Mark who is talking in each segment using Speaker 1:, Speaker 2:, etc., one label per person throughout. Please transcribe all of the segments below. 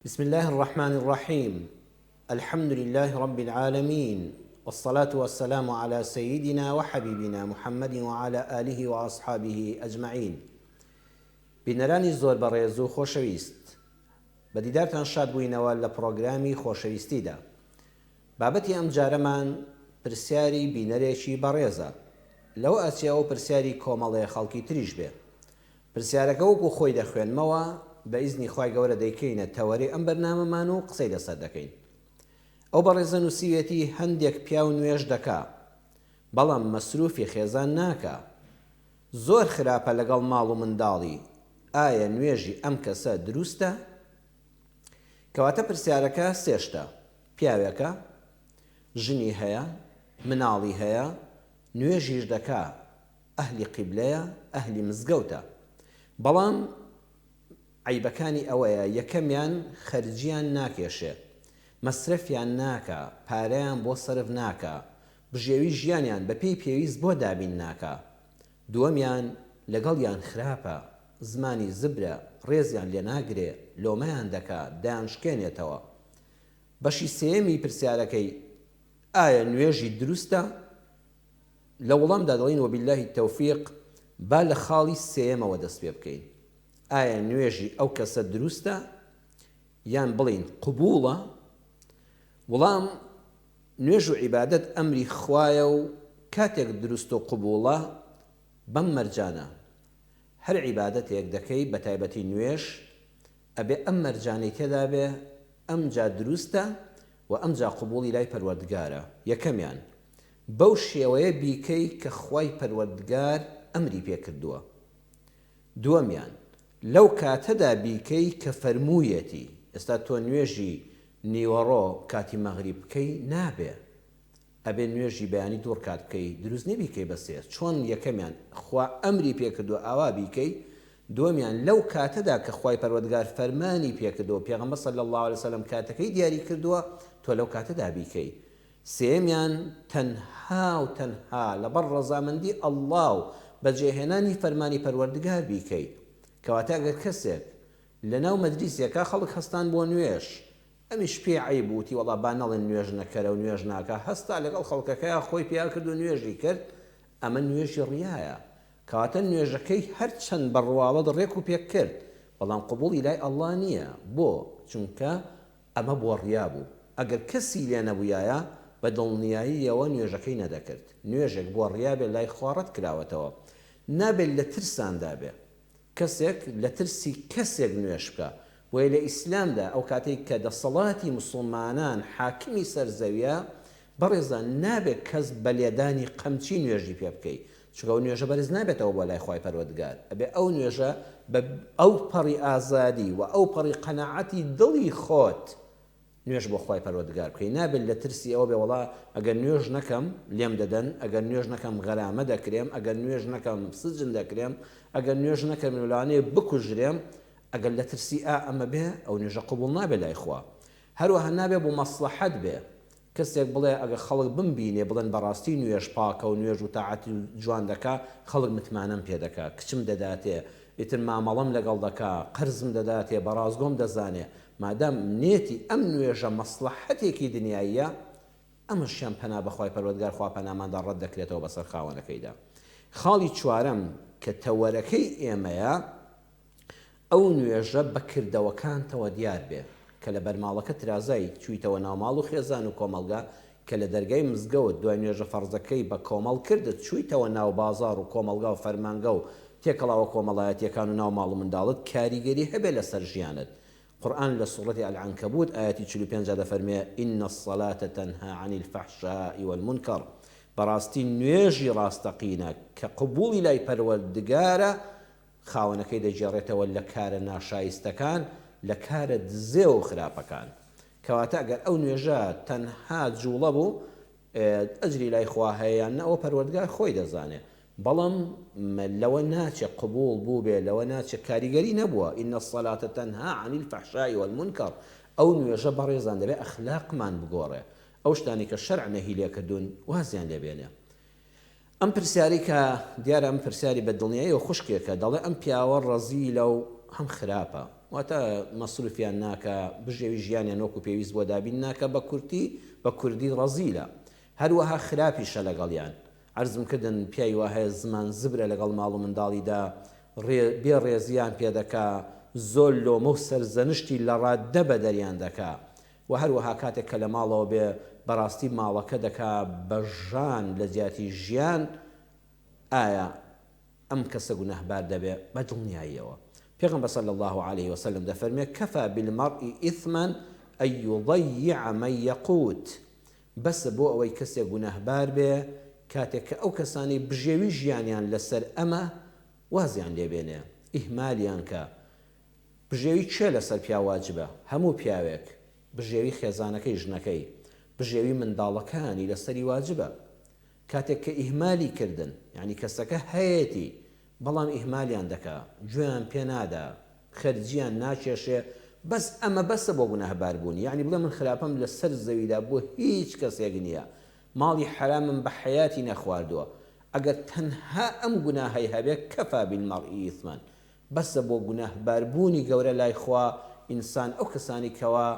Speaker 1: بسم الله الرحمن الرحيم. الحمد لله رب العالمين، والصلاة والسلام على سيدنا وحبيبنا محمد وعلى آله وأصحابه أجمعين. بینەرانی زۆر بەڕێز و خۆشەویست، بەدیدارتان شاد بووینەوە لە پرۆگرامی خۆشەویستیدا. بابەتی ئەم جارەمان پرسیاری بینەرێکی بەڕێزە، لەوە ئەچێەوە پرسیاری کۆمەڵێ خەڵکی تریش بێ. پرسیارەکە وەکو خۆی دەخوێنمەوە، بە ئیزنی خوای گەورە دەیکەینە تەوەری ئەم بەرنامەمان و قسەی لەسەر دەکەین. ئەو بەڕێزە نووسیوێتی هەندێک پیا و نوێژ دەکا، بەڵام مەسروفی خێزان ناکا. زۆر خراپە لەگەڵ ماڵ و منداڵی، ئایا نوێژی ئەم کەسە دروستە؟ کەواتە پرسیارەکە سێشتە: پیاوێکە، ژنی هەیە، مناڵی هەیە، نوێژیش دەکا، ئەهلی قیبلەیە، ئەهلی مزگەوتە. بەڵام عیبەکانی ئەوەیە: یەکەمیان خەرجیان ناکێشێ، مەسرفیان ناکە، پارەیان بۆ سرف ناکە، بژێوی ژیانیان بە پێی پێویست بۆ دابین ناکە. دووەمیان لەگەڵیان خراپە، زمانی زبرە، ڕێزیان لێ ناگرێ، لۆمەیان دەکا، دایانشکێنێتەوە. بەشی سێیەمی پرسیارەکەی ئایا نوێژی دروستە؟ لە وەڵامدا دەڵێن وەبیللهی تەوفیق با لە خاڵی سێیەمەوە دەست پێ بکەین. ئایا نوێژی ئەو کەسە دروستە یان بڵین قبوڵە؟ وەڵام نوێژ و عیبادەت ئەمری خوایە و کاتێک دروست و قبوڵە بەم مەرجانە. هەر عیبادەتێک دەکەی بە تایبەتی نوێژ ئەبێ ئەم مەرجانەی تێدا بێ، ئەمجا دروستە و ئەمجا قبوڵی لای پەروەردگارە. یەکەمیان بەو شێوەیە بیکەی کە خوای پەروەردگار ئەمری پێ کردووە. دووەمیان لەو کاتەدا بیکەی کە فەرموویەتی. ئێستا تۆ نوێژی نیوەڕۆ کاتی مەغریب بکەی نابێ، ئەبێ نوێژی بەیانی دوور کات بکەی، دروست نەبیکەی بەسێ. چۆن یەکەمیان خوا ئەمری پێکردووە ئاوا بیکەی، دووەمیان لەو کاتەدا کە خوای پەروەردگار فەرمانی پێکردووە، پێغەمبەر صلی الله علیه وسلم کاتەکەی دیاری کردووە، تۆ لەو کاتەدا بیکەی. سێمیان تەنها و تەنها لەبەر ڕەزامەندی ئەڵڵا و بەجێهێنانی فەرمانی پەروەردگار بیکەی. کەواتە ئەگەر کەسێک لەناو مەجلیسێکە خەڵک هەستان بۆ نوێژ، ئەمیش پێی عەیب وتی وەڵا با نەڵێن نوێژ نەکەرە و نوێژ ناکە، هەستا لەگەڵ خەڵکەکەیە خۆی پیا کرد و نوێژی کرد، ئەمە نوێژی ڕیایە. کەواتە نوێژەکەی هەرچەند بەڕواڵەت ڕێک و پێک کرد، بەڵام قبوڵی لای ئەڵڵا نییە. بۆ؟ چونکە ئەمە بۆ ڕیا بوو. ئەگەر کەسی لێ نەبوویایە بە دڵنیاییەوە نوێژەکەی نەدەکرد. نوێژێک بۆ ڕیا بێ لای خوا ڕەت کراوەتەوە، نابێت لە ترساندا بێ. کەسێک لە ترسی کەسێک نوێش بکە. وی لە ئیسلامدا ئەو کاتێک کە دەسەڵاتی موسڵمانان حاکمی سەرزەویە، بەڕێزان نابێت کەس بە لێدانی قەمچی نوێژی پێ بکەیت، چونکە ئەو نوێژە بەرز نابێتەوە بۆ لای خوای پەروەردگار. ئەبێ ئەو نوێژە بە ئەو پەڕی ئازادی و ئەو پەڕی قەناعەتی دڵی خۆت نوێژ بۆ خوای پەروەردگار بکەی. نابێت لە ترسی ئەوە بێ وەڵا ئەگەر نوێژ نەکەم لێم دەدەن، ئەگەر نوێژ نەکەم غەرامە دەکرێم، ئەگەر نوێژ نەکەم سجن دەکرێم، ئەگەر نوێژ نەکەم لەوانەیە بکوژرێم. ئەگەر لە ترسی ئەمە بێ، ئەو نوێژە قبوڵ نابێ لای خوا. هەروەها نابێ بۆ مەسلەحەت بێ. کەسێک بڵێ ئەگەر خەڵک بمبینێ بڵێن بەڕاستی نوێژ پاکە و نوێژ و تاعەتی جوان دەکا، خەڵک متمانەم پێ دەکا، کچم دەداتێ، ئیتر مامەڵەم لەگەڵ دەکا، قەرزم دەداتێ، بەڕازگۆم دەزانێ. مادام نێتی ئەم نوێژە مەسلەحەتێکی دنیاییە، ئەمەشیان پەنا بەخوای پەروەردگار خوا پەناماندا ڕەت دەکرێتەوە بەسەر خاوەنەکەیدا. خاڵی چوارەم کە تەوەرەکەی ئێمەیە، ئەو نوێژە بەکردەوەکانتەوە دیار بێ کە لە بەرماڵەکە ترازای چوویتەوە ناوماڵ و خێزان و کۆمەلگا، کە لە دەرگای مزگەوت دوای نوێژە فەرزەکەی بە کۆمەڵ کردت چوویتەوە ناو بازار و کۆمەلگا و فەرمانگە و تێکەڵاوە کۆمەڵایەتیەکان و ناو ماڵ و منداڵت، کاریگەری هەبێ لەسەر ژیانت. قورئان لە سوڕەتی ئەلعنکەبوت ئایەتی 45 دەفەرمێ ئین الصەلاتە تەنها عن الفەحشاء والمونکەر. بەڕاستی نوێژی ڕاستەقینە کە قبوڵی لای پەروەردگارە، خاوەنەکەی دەجێڕێتەوە لە کارە ناشایستەکان، لە کارە دزێ و خراپەکان. کەواتە ئەگەر ئەو نوێژە تەنها جوڵە بوو، ئەجری لای خوا هەیە نە، ئەوە پەروەردگار خۆی دەزانێ. بەڵام لەوە ناچێ قبوڵ بوو بێ، لەوە ناچێ کاریگەری نەبووە. ئین الصەلاتە تەنها عن الفەحشاء والمونکەر. ئەو نوێژە بەڕێزان دەبێ ئەخلاقمان بگۆڕێ، ئەو شتانی کە شەرع نەهی لێ کردوون وازیان لێبێنێ. ئەم پرسیاری کە دیارە ئەم پرسیاری بە دڵنیایی و خوشکێکە، دەڵێ ئەم پیاوە ڕەزیلە و هەم خراپە، واتە مەسروفیان ناکە بژێوی ژیانیان وەکو پێویست بۆ دابین ناکە بە کوردی ڕەزیلە هەروەها خراپیشە لەگەڵیان عەرزم کردن پیاوی وا هەیە زمان زبرە لەگەڵ ماڵ و منداڵیدا بێ ڕێزیان پێ دەکا زۆر لۆمە و سەرزەنشتی لە ڕاددە بە دەریان دەکا و هەروەها کاتێک کە لە ماڵەوە بێ بەڕاستی ماڵەکە دەکا بە ژان لە جیاتی ژیان ئایا ئەم کەسە گونەهبار دەبێ بە دڵنیاییەوە پێغەمبەر صلی الله عليه وسلم دەفەرمێ کەفا بالمرء إثما أن يضيع من يقوت بەسە بۆ ئەوەی کەسێک گونەهبار بێ کاتێک کە ئەو کەسانی بژێوی ژیانیان لەسەر ئەمە وازیان لێبێنێ ئیهمالیان کە بژێوی چێ لەسەر پیا واجبە هەموو پیاوێک بژێوی خێزانەکەی ژنەکەی بژێوی منداڵەکانی لەسەری واجبە کاتێک کە ئیهمالی کردن یعنی کەسەکە هەیەی بەڵام ئیهمالیان دەکا گوێیان پێ نادا خەرجیان ناکێشێ بەس ئەمە بەسە بۆ گونەهبار بوونی یعنی بڵێ من خراپەم لەسەر زەویدا بۆ هیچ کەسێک نییە ماڵی حرامم بە حەیاتی نەخواردووە ئەگەر تەنها ئەم گوناهەی هەبێ کەفا بالمەرء ئیثما بەسە بۆ گونەهباربوونی گەورە لای خوا ئینسان ئەو کەسانی کەوا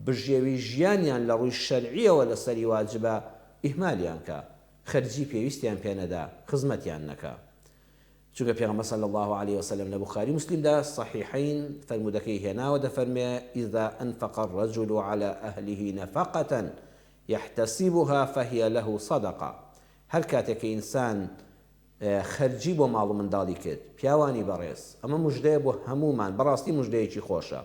Speaker 1: بژێوی ژیانیان لە ڕووی شەرعیەوە لەسەری واجبە ئیهمالیان کە خەرجی پێویستیان پێ نەدا خزمەتیان نەکا چونکە پێغەمبەر صلی الله عليه وسلم لە بوخاری مسلمدا صحیحین فەرمودەکەی هێناوە دەفەرمێ إذا أنفق الرجل على أهله نفقة يحتسبها فهي له صدقة هەر کاتێک کە ئینسان خەرجی بۆ ماڵ و منداڵی کرد پیاوانی بەڕێز ئەمە موژدەیە بۆ هەمومان بەڕاستی موژدەیەکی خۆشە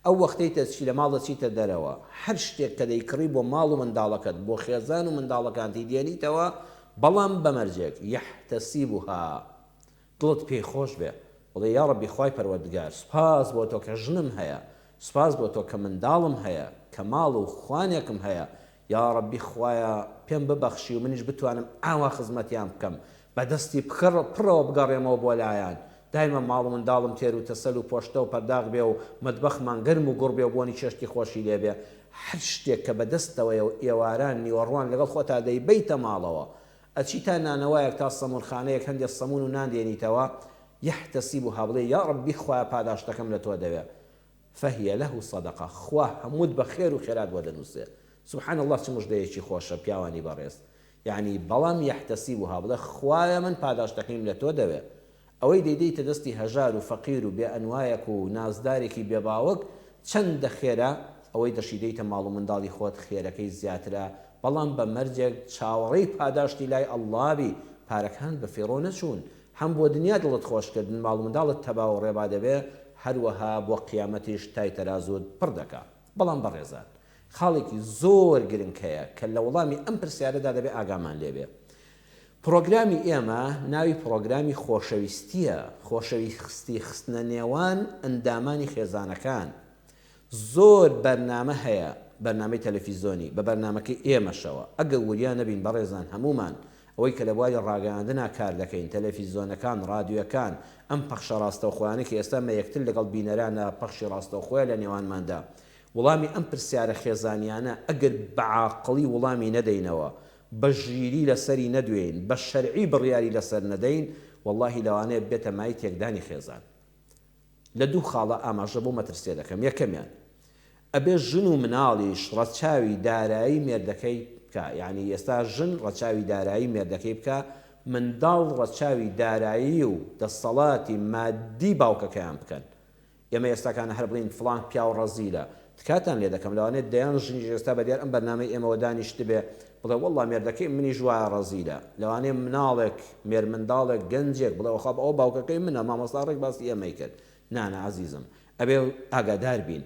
Speaker 1: ئەو وەختەی تەچی لە ماڵ دەچیتە دەرەوە هەر شتێک کە دەیکڕی بۆ ماڵ و منداڵەکەت بۆ خێزان و منداڵەکانتی دێنیتەوە بەڵام بەمەرجێک یحتەسیبها دڵت پێی خۆش بێ بڵێ یا ڕەبی خوای پەروەردگار سوپاس بۆ تۆ کە ژنم هەیە سوپاس بۆ تۆ کە منداڵم هەیە کە ماڵ و خوانێکم هەیە یا ڕەبی خوایە پێم ببەخشی و منیش بتوانم ئاوا خزمەتیان بکەم بەدەستی پڕەوە بگەڕێمەوە بۆ لایەن دایمە ماڵ و منداڵم تێر و تەسەل و پۆشتە و پەرداغ بێ و مەتبەخمان گەرم و گوڕ بێ و بۆنی چێشتی خۆشی لێبێ هەر شتێک کە بەدەستەوەی و ئێواران نیوەڕوان لەگەڵ خۆتا دەیبەیتە ماڵەوە ئەچی تا نانەوایەک تا سەمونخانەیەک هەندێک سەمون و نان دێنیتەوە یحتەسیبها بڵێ یا ڕەبی خوایە پاداشتەکەم لە تۆ دەوێ فهي له صدقة خوا هەمووت بە خێر و خێرات بۆ دەنووسێ سبحان الله چ مژدەیەکی خۆشە پیاوانی بەڕێز یعنی بەڵام یحتەسیبها بڵێ خوایە من پاداشتەکەیم لە تۆ دەوێ ئەوەی دەیدەیتە دەستی هەژار و فەقیر و بێ ئەنوایەک و نازدارێکی بێباوەک چەندە خێرە ئەوەی دەشیدەیتە ماڵ و منداڵی خۆت خێرەکەی زیاترە بەڵام بە مەرجێک چاوەڕێی پاداشتی لای ئەڵڵابی پارەکان بە فێڕۆ نەچوون هەم بۆ دنیا دڵت خۆشکردن ماڵ و منداڵت تەباو و ڕێبا دەبێ هەروەها بۆ قیامەتیش تای تەرازوت پڕ دەکا بەڵام بەڕێزان خاڵێکی زۆر گرنگ هەیە کە لە وەڵامی ئەم پرسیارەدا دەبێ ئاگامان لێبێ پرۆگرامی ئێمە ناوی پرۆگرامی خۆشەویستیە خۆشەویستی خستنە نێوان ئەندامانی خێزانەکان زۆر بەرنامە هەیە بەرنامەی تەلەڤیزۆنی بە بەرنامەکەی ئێمەشەوە ئەگەر وریان نەبین بەڕێزان هەمومان ئەوەی کە لە بواری ڕاگەاندنا کار دەکەین تەلەڤیزۆنەکان ڕادیۆکان ئەم پەخشە ڕاستەوخۆیانە کە ئێستا مە یەکتر لەگەڵ بینەرانە پەخشی ڕاستەوخۆیە لە نێوانماندا وڵامی ئەم پرسیارە خێزانیانە ئەگەر بەعاقڵی وڵامی نەدەینەوە بە ژیری لەسەری نەدوێن بە شەرعی بڕیاری لەسەر نەدەین واللهی لەوانەیە بێتە مای تێکدانی خێزان لە دوو خاڵە ئاماژە بۆ مەترسێ دەکەم یەکەمیان ئەبێ ژن و مناڵیش ڕەچاوی دارایی مێردەکەی بکە یعنی ئێستا ژن ڕەچاوی دارایی مێردەکەی بکە منداڵ ڕەچاوی دارایی و دەسەڵاتی مادی باوکەکەیان بکەن ئێمە ئێستاکانە هەر بڵین فڵان پیا و ڕەزیلە تکاتان لێ دەکەم لەوانێت دەیان ژنی ئێستا بەدیار ئەم بەرنامەی ئێمەوە دانیشت بێ بڵێ وەڵڵا مێردەکەی منی ژوایە ڕەزیلە لەوانەیە مناڵێک مێر منداڵێک گەنجێک بڵێ خەب ئەوە باوکەکەی منە مامۆستاڕێک باسی ئێمەی کرد نانە عەزیزم ئەبێ ئاگادار بین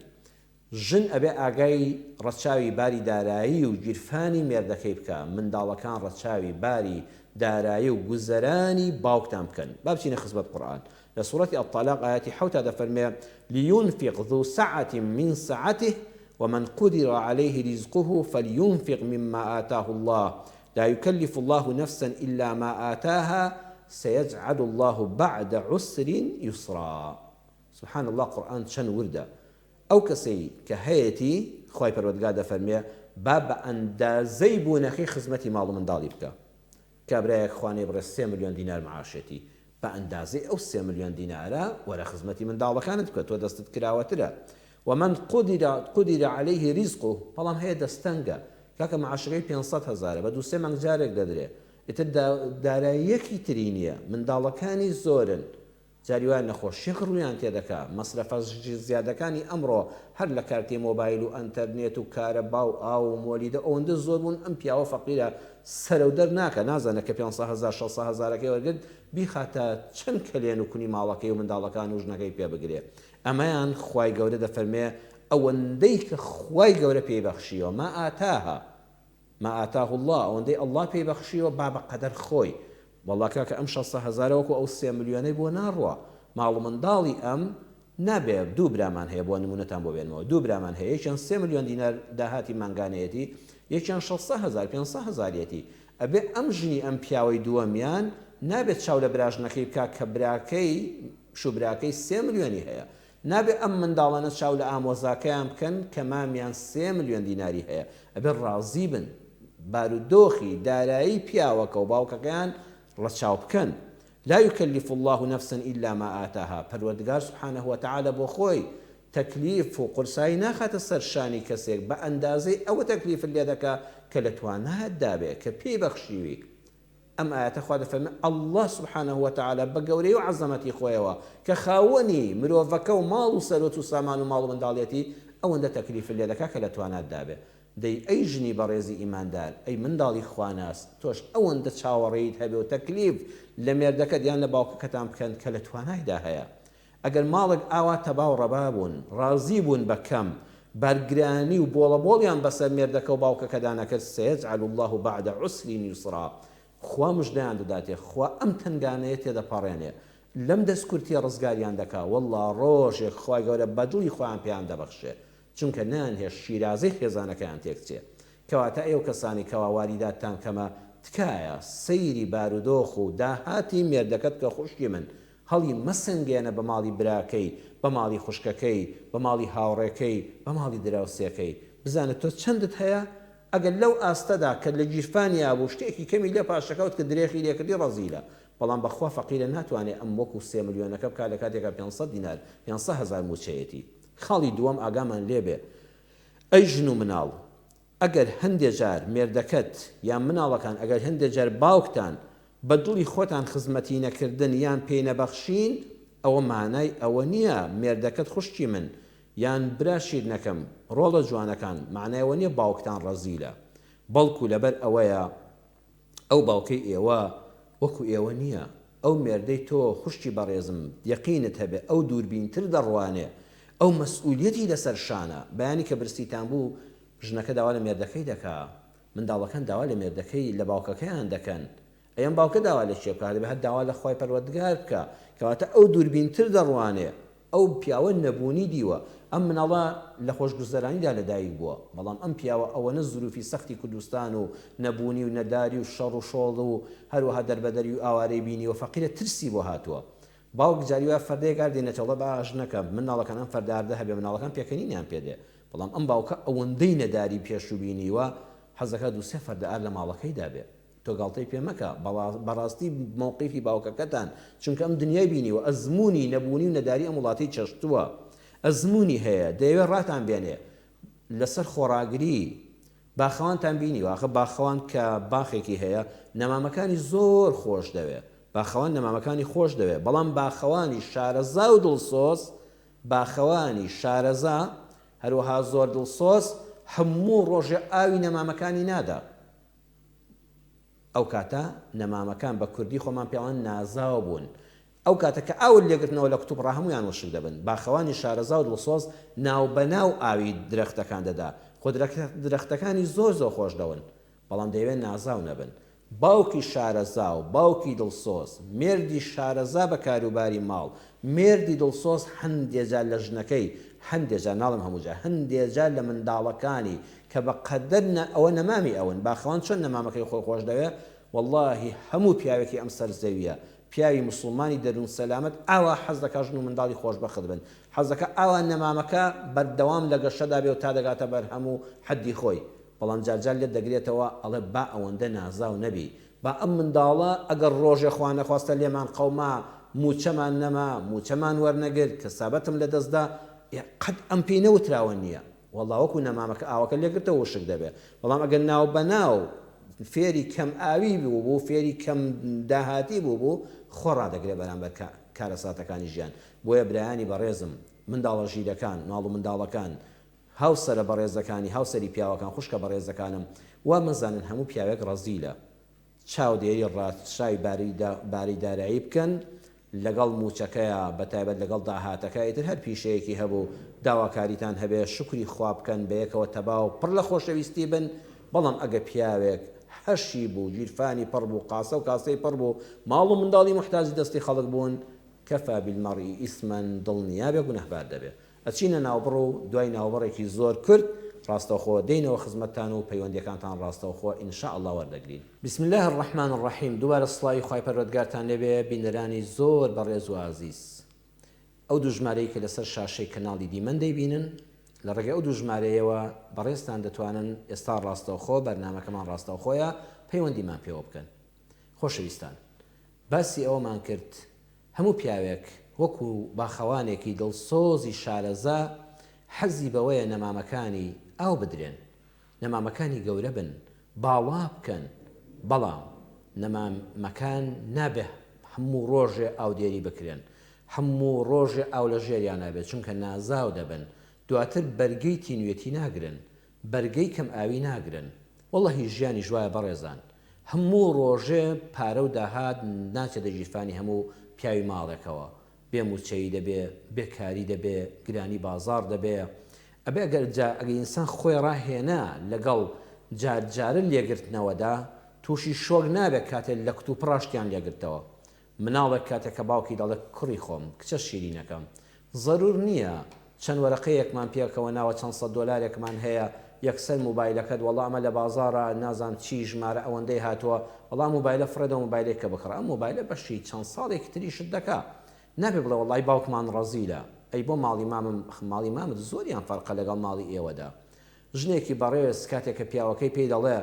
Speaker 1: ژن ئەبێ ئاگای ڕەچاوی باری دارایی و گیرفانی مێردەکەی بکە منداڵەکان ڕەچاوی باری دارایی و گوزەرانی باوکتان بکەن با بچینە خزمەت قورئان لە سوورەتی الطلاق ئاەتی حەوتا دەفەرمێ لينفق ذو سعة من سعته ومن قدر عليه رزقه فلينفق مما آتاه الله لا يكلف الله نفسا إلا ما آتاها سيجعل الله بعد عسر يسرا سبحان الله قرآن چەند وردە ئەو کەسەی کە هەیەی خوای پەروەردگار دەفەرمێ با بە ئەندازەی بوونەکەی خزمەتی ماڵ و منداڵی بکە کابرایەک خوانێ بڕێ 3 ملیۆن دینار معاشێتی بە ئەندازەی ئەو 3 ملیۆن دینارە وەرە خزمەتی منداڵەکانت بکە تۆ دەستت کراوەترە ومن قدر عليه رزقه بەڵام هەیە دەستەنگە کاکە معاشرەی 500,000 بە 2-3 مانگ جارێک دەدرێ ئیتر داراییەکی تری نییە منداڵەکانی زۆرن جاریوان نەخۆشیێک ڕوویان تێدەکا مەسرەفە زیادەکانی ئەمڕۆ هەر لە کارتی مۆبایل و ئەنتەرنێت و کارەبا و ئاو و مۆلیدە ئەوەندە زۆر بوون ئەم پیاوە فەقیرە سەرەودەر ناکە نازانە کە 500,000-600,000ەکەی وەرگرت بیخاتە چەند کەلێن و کونی ماڵەکەی و منداڵەکان و ژنەکەی پێ بگرێ ئەمەیان خوای گەورە دەفەرمێ ئەوەندەی کە خوای گەورە پێی بەخشیەوە ما ئاتاه الله ئەوەندەی ئەڵڵا پێی بەخشیەوە با بە قەدەر خۆی والله کاکە ئەم 600,000 وەکو ئەو 3 ملیۆنەی بۆ ناڕوە ماڵ و منداڵی ئەم نابێ 2 برامان هەیە بۆ نمونەتان بۆ بێنەوە 2 برامان هەیە یەکیان 3 ملیۆن دینار داهاتی مانگانەیەتی یەکیان 600,000-500,000یەتی ئەبێ ئەم ژنی ئەم پیاوەی دووەمیان نابێت چاو لە براژنەکەی بکات کە براکەی شوبراکەی 3 ملیۆنی هەیە نابێ ئەم منداڵانە چاو لە ئامۆزاکەیان بکەن کە مامیان 3 ملیۆن دیناری هەیە ئەبێ ڕازی بن بارودۆخی دارایی پیاوەکە و باوکەکەیان ڕەچاو بکەن لا يكلف الله نفسا إلا ما آتاها پەروەردگار سبحانه وتعالى بۆ خۆی تەکلیف و قورسایی ناخاتە سەر شانی کەسێک بە ئەندازەی ئەوە تەکلیف لێ دەکا کە لە توانایت دابێ کە پێی بەخشیوی ئەم ئاەتە خوا دەفەرمێ الله سبحانه وتعالى بە گەورەی و عەزەمەتی خۆیەوە کە خاوەنی مرۆڤەکە و ماڵ و سەرۆت و سامان و ماڵ و منداڵێتی ئەوەندە تەکلیف لێ دەکا کە لە توانات دابێ دەی ئەی ژنی بەڕێزی ئیماندار ئەی منداڵی خواناس تۆش ئەوەندە چاوەڕێیت هەبێ و تەکلیف لە مێردەکەت یان لە باوکەکەتان بکەن کە لە توانایدا هەیە ئەگەر ماڵێک ئاوا تەباو ڕەبا بوون ڕازی بوون بە کەم بەرگرانی و بۆڵەبۆڵیان بەسەر مێردەکە و باوکەکەدا نەکرد سەیەجعل الله بعد عسر یسرا خوا مژدەیان دەداتێ خوا ئەم تەنگانەیە تێدەپەڕێنێ لەم دەستکورتیە ڕزگاریان دەکا والله ڕۆژێک خوای گەورە بەدڵی خۆیان پێیان دەبەخشێ چونکە نانهێش شیرازەی خێزانەکەیان تێکچێ کەواتە ئێو کەسانی کەوا واریداتتان کەمە تکایە سەیری بارودۆخ و داهاتی مێردەکەت کە خوشکی من هەڵی مەسنگێنە بە ماڵی براکەی بە ماڵی خوشکەکەی بە ماڵی هاوڕێکەی بە ماڵی دراوسێکەی بزانێت تۆ چەندت هەیە ئەگەر لەو ئاستەدا کە لە گیرفانیا بوو شتێکی کەمی لێ پاشەکەوت کە درێخی لێکردی ڕەزیلە بەڵام بەخوا فەقیرە ناتوانێت ئەم وەکو 3 ملیۆنەکە بکات لە کاتێکا 500 دینار 500,000 موچەیەتی خاڵی دووەم ئاگامان لێبێ ئەی ژن و مناڵ ئەگەر هەندێک جار مێردەکەت یان مناڵەکان ئەگەر هەندێک جار باوکتان بە دڵی خۆتان خزمەتی نەکردن یان پێی نەبەخشین ئەوە مانای ئەوە نییە مێردەکەت خوشکی من یان برا شیر نەکەم ڕۆڵە جوانەکان معنایەوە نییە باوکتان ڕەزیلە بەڵکو لەبەر ئەوەیە ئەو باوکەی ئێوە وەکو ئێوە نییە ئەو مێردەی تۆ خوشتی بەڕێزم یەقینت هەبێ ئەو دووربینتر دەڕوانێ ئەو مەسئولیەتی لەسەر شانە بەیانی کە برسیتان بوو ژنەکە داوا لە مێردەکەی دەکا منداڵەکان داوا لە مێردەکەی لە باوکەکەیان دەکەن ئەم باوکە داوا لە چێ بکات بەهەت داوا لە خوای پەروەردگار بکە کەواتە ئەو دووربینتر دەڕوانێ ئەو پیاوە نەبوونی دیوە ئەم مناڵە لە خۆشگوزەرانیدا لەدایک بووە بەڵام ئەم پیاوە ئەوەنە زروفی سەختی کوردستان و نەبوونی و نەداری و شەڕ و شۆڵ و هەروەها دەربەدەری و ئاوارەی بینی و فەقیرە ترسی بۆ هاتووە باوک جاریوە فەردەیەکار دێنێتەوە باش نەکە مناڵەکان ئەم فەرداردە هەبێ مناڵەکان پێکەنینیان پێدێ بەڵام ئەم باوکە ئەوەندەی نەداری پێشوو بینیوە حەزەکە 2-3 فەردەئار لە ماڵەکەی دابێ تۆ گاڵتەی پێ مەکە بەڕاستی مووقیفی باوکەکەتان چونکە ئەم دنیای بینیوە ئەزمموی نەبوونی و نەداری ئەم وڵاتی چەشتووە ئەزمموی هەیە دەیەوێت ڕاتان بێنێ لەسەر خۆراگری باخەوانتان بینیوە ئاخە باخەوان کە باخێکی هەیە نەمامەکانی زۆر خۆش دەوێت باخەوان نەمامەکانی خۆش دەوێت بەڵام باخەوانی شارەزا و دڵسۆز باخەوانی شارەزا هەروەها زۆر دڵسۆز هەموو ڕۆژێ ئاوی نەمامەکانی نادا ئەو کاتە نەمامەکان بە کوردی خۆمان پێڵان نازاو بوون ئەو کاتە کە ئاول لێگرتنەوە لە کتوب ڕاهەمویان وشک دەبن باخەوانی شارەزا و دڵسۆز ناو بەناو ئاوی درەختەکان دەدا خۆ درەختەکانی زۆر خۆش دەون بەڵام دەیەوێت نازاو نەبن باوکی شارەزا و باوکی دڵسۆز مێردی شارەزا بە کاروباری ماڵ مێردی دڵسۆز هەندێجار لە ژنەکەی هەندێجار ناڵم هەمووجار هەندێجار لە منداڵەکانی کە بە قەدەر ئەوە نەمامی ئەون باخەوان چۆن نەمامەکەی خۆی خۆش دەوێت واللهی هەموو پیاوێکی ئەم سەرزەویە پیاوی مسلمانی دەروون سەلامەت ئاوا حەز دەکا ژن و منداڵی خۆشبەخت بن حەز دەکا ئاوا نەمامەکە بەردەوام لە گەشەدا بێ و تا دەگاتە بەر هەموو حەدی خۆی بەڵام جارجار لێت دەگرێتەوە ئەڵێ با ئەوەندە نازاو نەبی با ئەم منداڵە ئەگەر ڕۆژێ خوا نەخواستە لێمان قەوما موچەمان نەما موچەمان وەرنەگرت کە سابەتم لە دەستدا قەت ئەم پێی نەوتراوە نییە وەڵڵا وەکو نەمامەکە ئاوەکە لێگرتەوە وشک دەبێت بەڵام ئەگەر ناو بەناو فێری کەم ئاوی بوو فێری کەم داهاتی بوو خۆڕادەگرێت بەرامبەر کارەساتەکانی ژیان بۆیە برایانی بەڕێزم منداڵە ژیرەکان ناڵ و منداڵەکان هاوسەرە بەڕێزەکانی هاوسەری پیاوەکان خوشکە بەڕێزەکانم وا مەزانن هەموو پیاوێک ڕەزیلە چاودێری ڕاستشای باریدارایی بکەن لەگەڵ موچەکەیە بەتایبەت لەگەڵ داهاتەکە ئیتر هەر پیشەیەکی هەبوو داواکاریتان هەبێ شکری خوا بکەن بەیەکەوە تەباو پڕ لە خۆشەویستی بن بەڵام ئەگە پیاوێک هەشی بوو گیرفانی پڕ بوو قاسە و کاسەی پڕ بوو ماڵ و منداڵی محتاجی دەستی خەڵک بوون کەفا بالمەڕی ئیسمەن دڵنیابێ گونەهبار دەبێت ئەچینە ناوبڕ و دوای ناوبڕێکی زۆر کورت ڕاستەوخۆ دێنەوە خزمەتتان و پەیوەندیەکانتان ڕاستەوخۆ ئینشاء الله وەردەگرین بسم الله الرحمن الرحیم دووبارە سڵاوی خوای پەروەردگارتان لێبێ بینەرانی زۆر بەڕێز و عەزیز ئەو دوو ژمارەی کە لەسەر شاشەی کەناڵی دیمەن دەیبینن لە ڕێگەی ئەو دوو ژمارەیەوە بەڕێزتان دەتوانن ئێستا ڕاستەوخۆ بەرنامەکەمان ڕاستەوخۆیە پەیوەندیمان پێوە بکەن خۆشەویستان باسی ئەوەمان کرد هەموو پیاوێک وەکو باخەوانێکی دڵسۆزی شارەزا حەزی بەوەیە نەمامەکانی ئاو بدرێن نەمامەکانی گەورە بن باوا بکەن بەڵام نەمامەکان نابێ هەموو ڕۆژێ ئاو دێری بکرێن هەموو ڕۆژێ ئاو لە ژێریان نابێت چونکە نازاو دەبن دواتر بەرگەی تینوێتی ناگرن بەرگەی کەم ئاوی ناگرن وەڵڵەهی ژیانی ژوایە بەڕێزان هەموو ڕۆژێ پارە و داهات ناچێتە ژیرفانی هەموو پیاوی ماڵێکەوە بێ موچەی دەبێ بێکاری دەبێ گرانی بازار دەبێ ئەبێ ئەگەر ئینسان خۆی ڕاهێنا لەگەڵ جارجارە لێگرتنەوەدا تووشی شۆک نابێت کاتێک لە کت و پڕاشتیان لێگرتەوە مناڵێک کاتێک کە باوکی دەڵێت کوڕی خۆم کچە شیرینەکەم ضرور نییە چەند وەرەقەیەکمان پێکەوە ناوە چەند سەد دۆلارێکمان هەیە یەکسەر موبایلەکەت وەڵامە لە بازارە نازان چی ژمارە ئەوەندەی هاتووە وەڵام موبایلە فرەدە موبایلێک کە بخڕە ئەم موبایلە بەشی چەند ساڵێک تریشت دەکا نابێ بڵێ وەڵای باوکمان ڕەزیلە ئەی بۆ ماڵی مامت زۆریان فەرقە لەگەڵ ماڵی ئێوەدا ژنێکی بەڕێز کاتێک کە پیاوەکەی پێی دەڵێ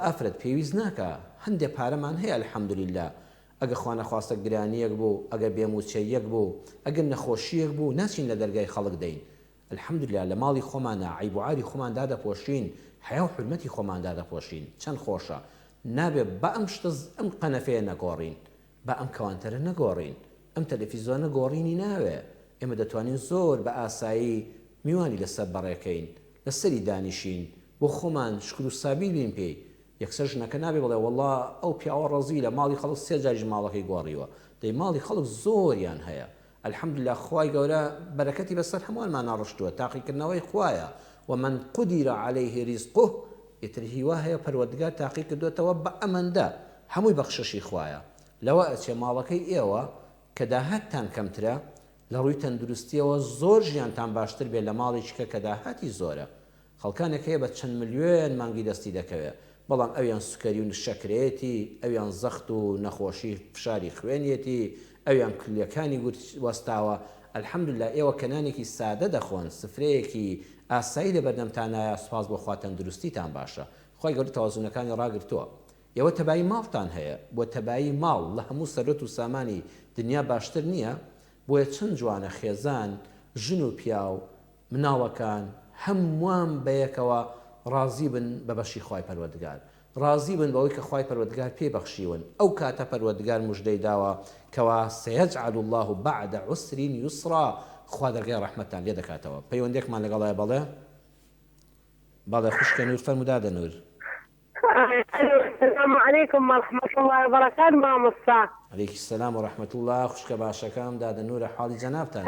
Speaker 1: ئەفرەت پێویست ناکە هەندێک پارەمان هەیە الحەمدولله ئەگە خوا نەخواستە گرانیەک بوو ئەگە بێموچەیەک بوو ئەگەر نەخۆشیەک بوو ناچین لە دەرگای خەڵک دەین الحەمدولله لە ماڵی خۆمانە عیب و عاری خۆماندا دەپۆشین حیا و حرمەتی خۆماندا دەپۆشین چەند خۆشە نابێت بە ئەم شتە ئەم قەنەفەیە نەگۆڕین بە ئەم کەوانتەرە نەگۆڕین ئەم تەلەڤیزۆنە گۆڕینی ناوێ ئێمە دەتوانین زۆر بە ئاسایی میوانی لەسەر بەڕێکەین لەسەری دانیشین بۆ خۆمان شکر و سابیل بین پێی یەکسەر ژنەکە نابێ بڵێ وەڵڵا ئەو پیاوە ڕەزی لە ماڵی خەڵک سێ جاریش ماڵەکەی گۆڕیوە دەی ماڵی خەڵک زۆریان هەیە الحەمدولله خوای گەورە بەرەکەتی بەسەر هەمووانمان ناڕشتووە تاقیکردنەوەی خوایە ومن قدر عليه رزقه ئیتر هیوا هەیە پەروەردگار تاقی کردوێتەوە بە ئەمەندە هەمووی بەخششی خوایە لەوە ئەچێ ماڵەکەی ئێوە کە داهاتتان کەمترە لە ڕووی تەندروستیەوە زۆر ژیانتان باشتر بێت لە ماڵێکیکە کە داهاتی زۆرە خەڵکانێک هەیە بە چەند ملیۆن مانگی دەستی دەکەوێت بەڵام ئەویان سوکەری و شەکرێتی ئەویان زەخت و نەخۆشی فشاری خوێنیەتی ئەویان کلیەکانی وەستاوە الحەمدولله ئێوە کەنانێکی سادە دەخۆن سفرەیەکی ئاسایی لە بەردەمتانایە سوپاس بۆ خوا تەندروستیتان باشە خۆی گەورە تەوازونەکانی ڕاگرتووە ئێوە تەبایی ماڵتان هەیە بۆ تەبایی ماڵ لە هەموو سەرۆت و سامانی دنیا باشتر نییە بۆیە چەند جوانە خێزان ژن و پیاو مناڵەکان هەمووان بەیەکەوە ڕازی بن بە بەشی خوای پەروەردگار ڕازی بن بەوەی کە خوای پەروەردگار پێبەخشیون ئەو کاتە پەروەردگار موژدەی داوە کەوا سەیەجعل الله بعد عسر یسرا خوا دەرگای ڕەحمەتتان لێ دەکاتەوە پەیوەندێکمان لەگەڵایە بەڵێ خوشکە نور فەرمودادە نور
Speaker 2: السلام عليكم ورحمة الله وبركاته مامۆستا
Speaker 1: عليك السلام ورحمة الله خوشکە باشەکەم دادە نورە حاڵی جەنابتان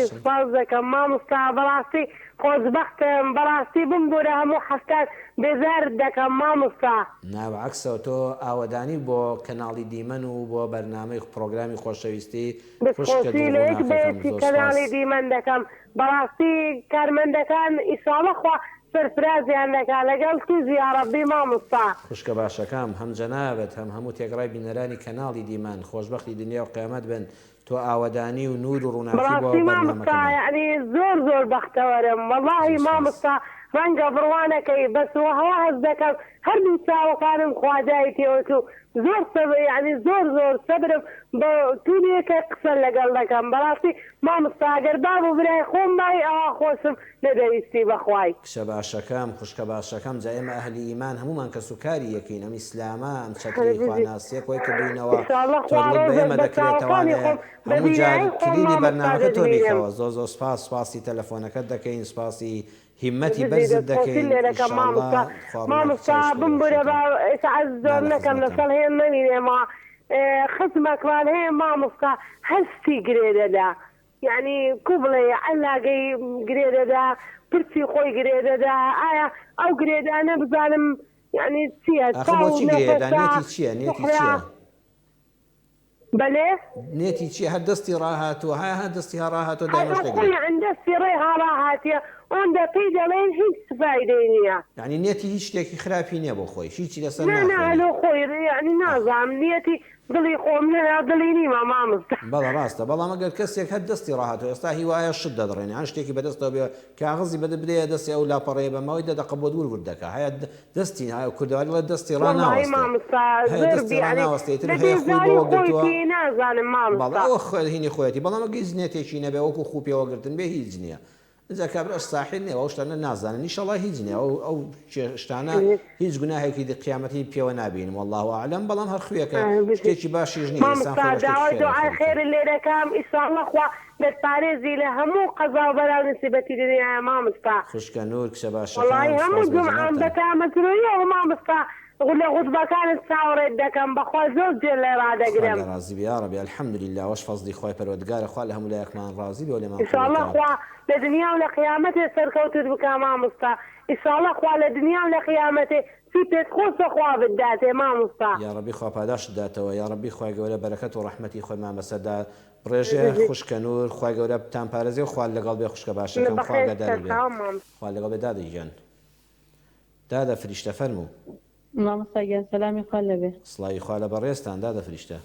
Speaker 2: سپاس دەکەم مامۆستا بەڕاستی خۆشبەختم بەڕاستی بمبورە هەموو حەفتان بێزار دەکەم مامۆستا
Speaker 1: ناوعکسەوە تۆ ئاوەدانی بۆ کەناڵی دیمەن و بۆ بەرنامەی پرۆگرامی خۆشەویستی
Speaker 2: بخۆشی لەیەک بێتی کەناڵی دیمەن دەکەم بەڕاستی کارمەندەکان ئیشاڵە خوا سەرفرازیان دەکا لەگەڵ توزی یارەبی مامۆستا
Speaker 1: خوشکە باشەکەم هەم جەنابەت هەم هەموو تێگڕای بینەرانی کەناڵی دیمان خۆشبەختی دنیا و قیامەت بن تۆ ئاوەدانی و نور و ڕووناکی بۆ
Speaker 2: بەڕاستی مامۆستا یعنی زۆر بەختەوەرم وەڵاهی مامۆستا ڕەنگە بڕوانەکەی بەسەوە هەوا هەز دەکەم هەردوو چاوەکانم خوادای پێوەت و زۆر یعنی زۆر سەبرم بە تونیەکە قسە لەگەڵ دەکەم بەڕاستی مامۆستا ئەگەر بابوو برای خۆم مای ئەوا خۆشم نەدەویستی بەخوای
Speaker 1: کچە باشەکەم خوشکە باشەکەم جا ئێمە ئەهلی ئیمان هەمومان کە سوکاری یەکەین ئەم ئیسلامە ئەم چەتری خواناسیە کۆی کردوینەوە تۆ بەێمە دەکرێتەوانێ هەموو جار کلیلی بەرنامەکە تۆ بیکەوە زۆر سپاسی تەلەفۆنەکەت دەکەین سپاسی هیمەتی بەرزت دەکەین
Speaker 2: مامۆستا بمبورە ئێستا زۆر نەکەم لەسەڵ هێن نەمینێمە خزمەکمان هەیە مامۆستا هەستی گرێ دەدا یعنی کو بڵێ ئەلاگەی گرێ دەدا پرسی خۆی گرێ دەدا ئایا ئەو گرێدانە بزانم یعنی چییە
Speaker 1: نێتی چییە نێتی چییە
Speaker 2: بەلێ
Speaker 1: نێتی چی هەر دەستی ڕاهاتوە هەر دەستی هەڕاهاتۆ
Speaker 2: دەستی ڕێ هاڕاهاتیە ئەوەندە پێی دەڵێن هیچ فایدەی نییە
Speaker 1: یعنی نێتی هیچ شتێکی خراپی نییە بۆ خۆی هیچی لەسەر
Speaker 2: نەلۆ خۆی یعنی نازانم نیەتی دڵی خۆم نەنا دڵی نیمە مامۆستا
Speaker 1: بەڵە ڕاستە بەڵام ئەگەر کەسێک هەر دەستی ڕاهاتەوە ئێستا هیوایە شت دەدڕێنێ هەر شتێکی بەدەستەوە بێ کاغزی بەدە بدەیە دەستی ئەو لاپەڕەیە بەماوەی دەدەقە بۆ دوور وردەکە هەیە دەستی کوردەواری لە دەستی
Speaker 2: ڕاناوەستە
Speaker 1: هینی خۆەتی بەڵام ئەگەی زنێتێکی نەبێ وەکو خوپێوەگرتن بێ هیچ نییە ئەجا کابراش ساحل نییە ئەو شتانە نازانن ئینشەڵڵا هیچ نییە ئەو شتانە هیچ گوناهێکی قیامەتی پێوە نابینم والله ئاعلم بەڵام هەر خوێکە شتێکی باشیش نییە
Speaker 2: داوای خێر لێرەکەم ئیساڵڵا خوا دەتپارێزی لە هەموو قەزا و بەلاو نسیبەتی دنیای مامۆستا
Speaker 1: خوشکە نور کچە باشە
Speaker 2: وەڵاهی هەموو جومعام بەتامەترۆیەوە مامۆستا لە غوتبەکانت چاوەڕێت دەکەم بەخوا زۆر جێر لێ ڕادەگرم
Speaker 1: ڕازی بیا ڕەبی الحەمدولله وەش فەزلی خۆی پەروەردگارە خوا لە هەموو لایەکمان ڕازی بێ لێمان
Speaker 2: ئینشاءڵڵا خوا لە دنیا و لە قیامەتێ سەرکەوتت بکە مامۆستا ئینشاءڵڵا خوا لە دنیا و لە قیامەتێ چی پێت خۆشە خوا بداتێ مامۆستا
Speaker 1: یا ڕەبی خوا پاداشت داتەوە یا ڕەبی خوای گەورە بەرەکەت و ڕەحمەتی خۆیمان بەسەردا بڕێژێ خوشکە نور خوای گەورە بتان پارێزێ و خوا لەگەڵ بێ خوشکە باشەکەم خوا لەگەڵ بێ خوا لەگەڵ بێ دادەی گیان دادە فریشتە فەرموو
Speaker 3: مامۆستاگیان سەلامی خوا لەبێ
Speaker 1: سڵاوی خوا لە بەڕێستان دادە فریشتە